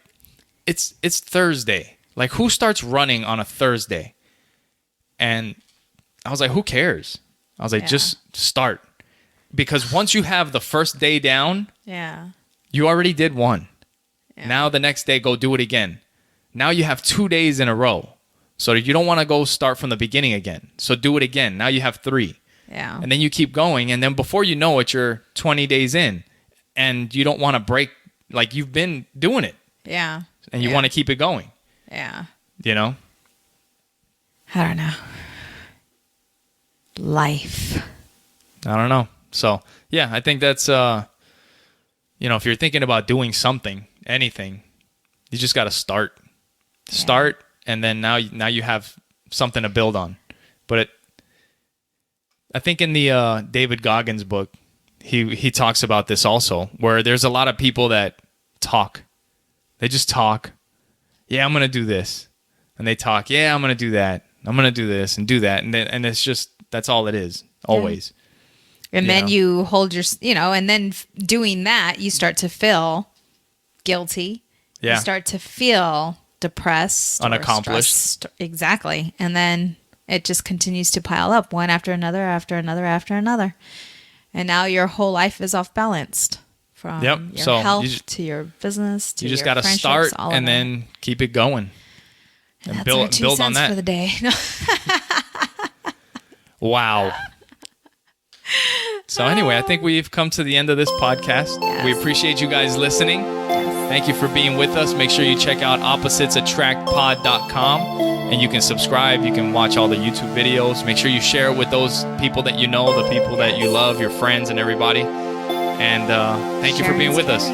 Speaker 2: it's Thursday. Like, who starts running on a Thursday? And I was like, who cares? I was like, just start. Because once you have the first day down, you already did one. Yeah. Now the next day, go do it again. Now you have 2 days in a row. So you don't want to go start from the beginning again. So do it again. Now you have 3.
Speaker 1: Yeah.
Speaker 2: And then you keep going. And then before you know it, you're 20 days in. And you don't want to break. Like, you've been doing it.
Speaker 1: Yeah.
Speaker 2: And you want to keep it going.
Speaker 1: Yeah.
Speaker 2: You know?
Speaker 1: I don't know. Life.
Speaker 2: I don't know. So, yeah, I think that's, you know, if you're thinking about doing something, anything, you just got to start. Yeah. Start, and then now you have something to build on. But I think in the David Goggins book, he talks about this also, where there's a lot of people that talk. They just talk. Yeah, I'm going to do this. And they talk. Yeah, I'm going to do that. I'm going to do this and do that. And it's just, that's all it is. Always.
Speaker 1: Yeah. And then you hold your, you know, and then doing that, you start to feel guilty. Yeah. You start to feel depressed.
Speaker 2: Unaccomplished.
Speaker 1: Exactly. And then it just continues to pile up one after another, after another, after another. And now your whole life is off balanced from your health to your business to your
Speaker 2: you just got to start and then keep it going
Speaker 1: and build on that for the day.
Speaker 2: Wow. So anyway, I think we've come to the end of this podcast. Yes. We appreciate you guys listening. Yes. Thank you for being with us. Make sure you check out oppositesattractpod.com, and you can subscribe. You can watch all the YouTube videos. Make sure you share it with those people that you know, the people that you love, your friends and everybody. And thank you for being with us.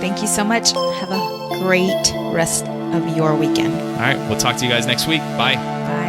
Speaker 1: Thank you so much. Have a great rest of your weekend.
Speaker 2: All right. We'll talk to you guys next week. Bye.
Speaker 1: Bye.